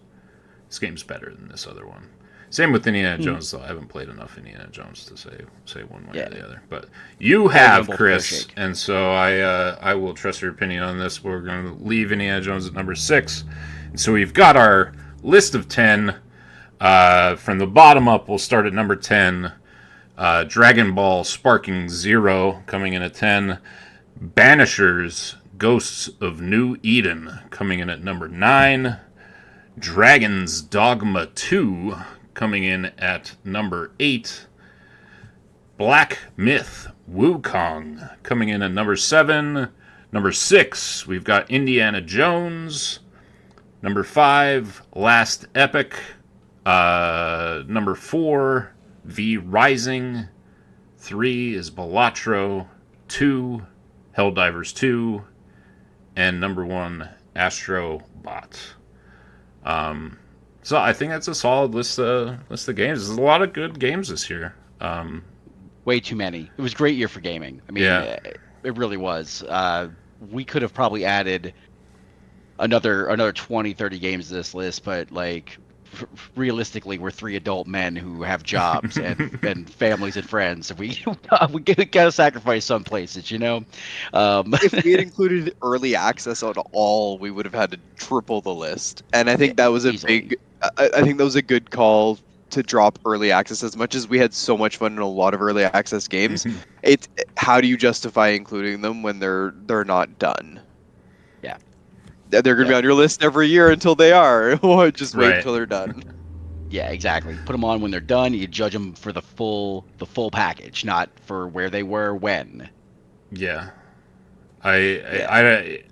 better than this other one. Same with Indiana Jones, though. I haven't played enough Indiana Jones to say one way or the other. But you have, Chris, and so I will trust your opinion on this. We're going to leave Indiana Jones at number 6. And so we've got our list of 10. From the bottom up, we'll start at number 10. Dragon Ball Sparking Zero coming in at 10. Banishers Ghosts of New Eden coming in at number 9. Dragon's Dogma 2 coming in at number 8. Black Myth Wukong coming in at number 7. Number 6, we've got Indiana Jones. Number 5, Last Epic. Number 4, V Rising. 3 is Balatro. 2, Helldivers 2. And number 1, Astro Bot. So I think that's a solid list of games. There's a lot of good games this year. Way too many. It was a great year for gaming. I mean, it really was. We could have probably added another 20, 30 games to this list, but like realistically, we're 3 adult men who have jobs and families and friends. So we gotta sacrifice some places, you know. If we had included early access on all, we would have had to triple the list. And I think that was I think that was a good call to drop early access. As much as we had so much fun in a lot of early access games, it's how do you justify including them when they're not done? Yeah. They're going to be on your list every year until they are, or just wait until they're done. Yeah, exactly. Put them on when they're done. You judge them for the full package, not for where they were when. Yeah, I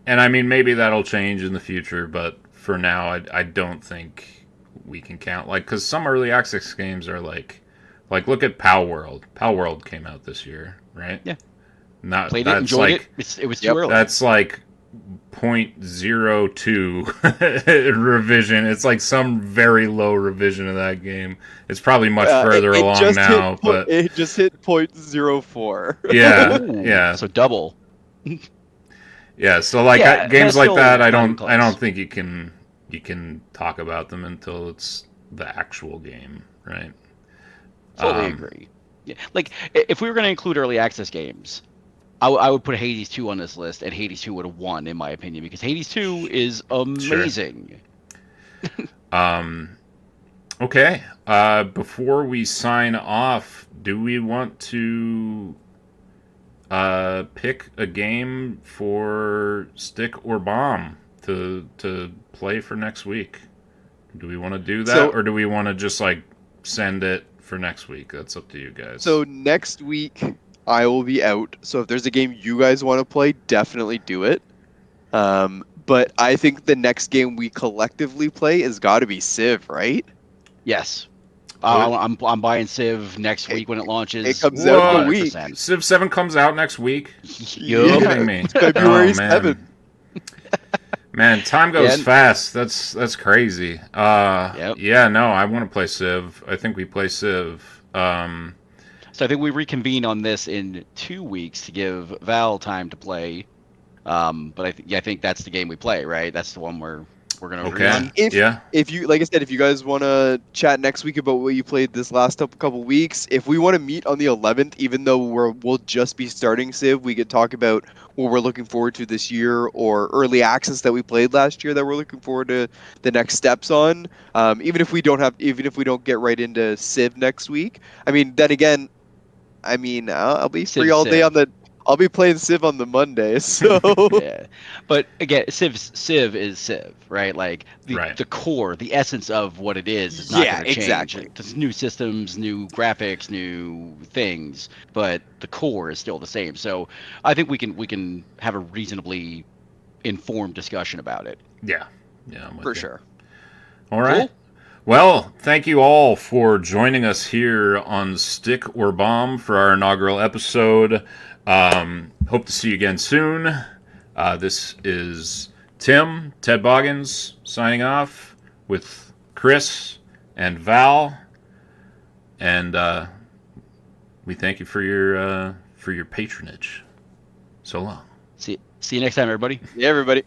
and I mean maybe that'll change in the future, but for now, I don't think we can count because some early access games are like look at Pow World. Pow World came out this year, right? Yeah. Played it, enjoyed it. It was too early. That's like 0.02 revision. It's like some very low revision of that game. It's probably much further along now, but it just hit 0.04. Yeah, yeah. So double. Yeah, so games like that, I don't think you can talk about them until it's the actual game, right? Totally agree. Yeah, like if we were going to include early access games, I would put Hades 2 on this list, and Hades 2 would have won, in my opinion, because Hades 2 is amazing. Sure. Okay. Before we sign off, do we want to pick a game for Stick or Bomb to play for next week? Do we want to do that, or do we want to just send it for next week? That's up to you guys. So next week I will be out, so if there's a game you guys want to play, definitely do it. But I think the next game we collectively play has got to be Civ, right? Yes. I'm buying Civ next week when it launches. It comes out in a week. Civ 7 comes out next week? You're kidding me. It's February 7th. Man, time goes fast. That's crazy. Yeah, no, I want to play Civ. I think we play Civ. So I think we reconvene on this in 2 weeks to give Val time to play. But I think that's the game we play, right? That's the one where we're gonna agree on. If you, like I said, if you guys want to chat next week about what you played this last couple weeks, if we want to meet on the 11th, even though we'll just be starting Civ, we could talk about what we're looking forward to this year or early access that we played last year that we're looking forward to the next steps on. Even if we don't get right into Civ next week. I mean, then again, I'll be free all day Civ. I'll be playing Civ on the Monday, so Yeah, but again, Civ is Civ, right? Like the core, the essence of what it is not going to change. exactly. There's new systems, new graphics, new things, but the core is still the same. So I think we can have a reasonably informed discussion about it. Yeah, I'm with For you. sure. All right. Cool. Well, thank you all for joining us here on Stick or Bomb for our inaugural episode. Hope to see you again soon. This is Ted Boggins, signing off with Chris and Val. And we thank you for your patronage. So long. See you next time, everybody. Yeah, everybody.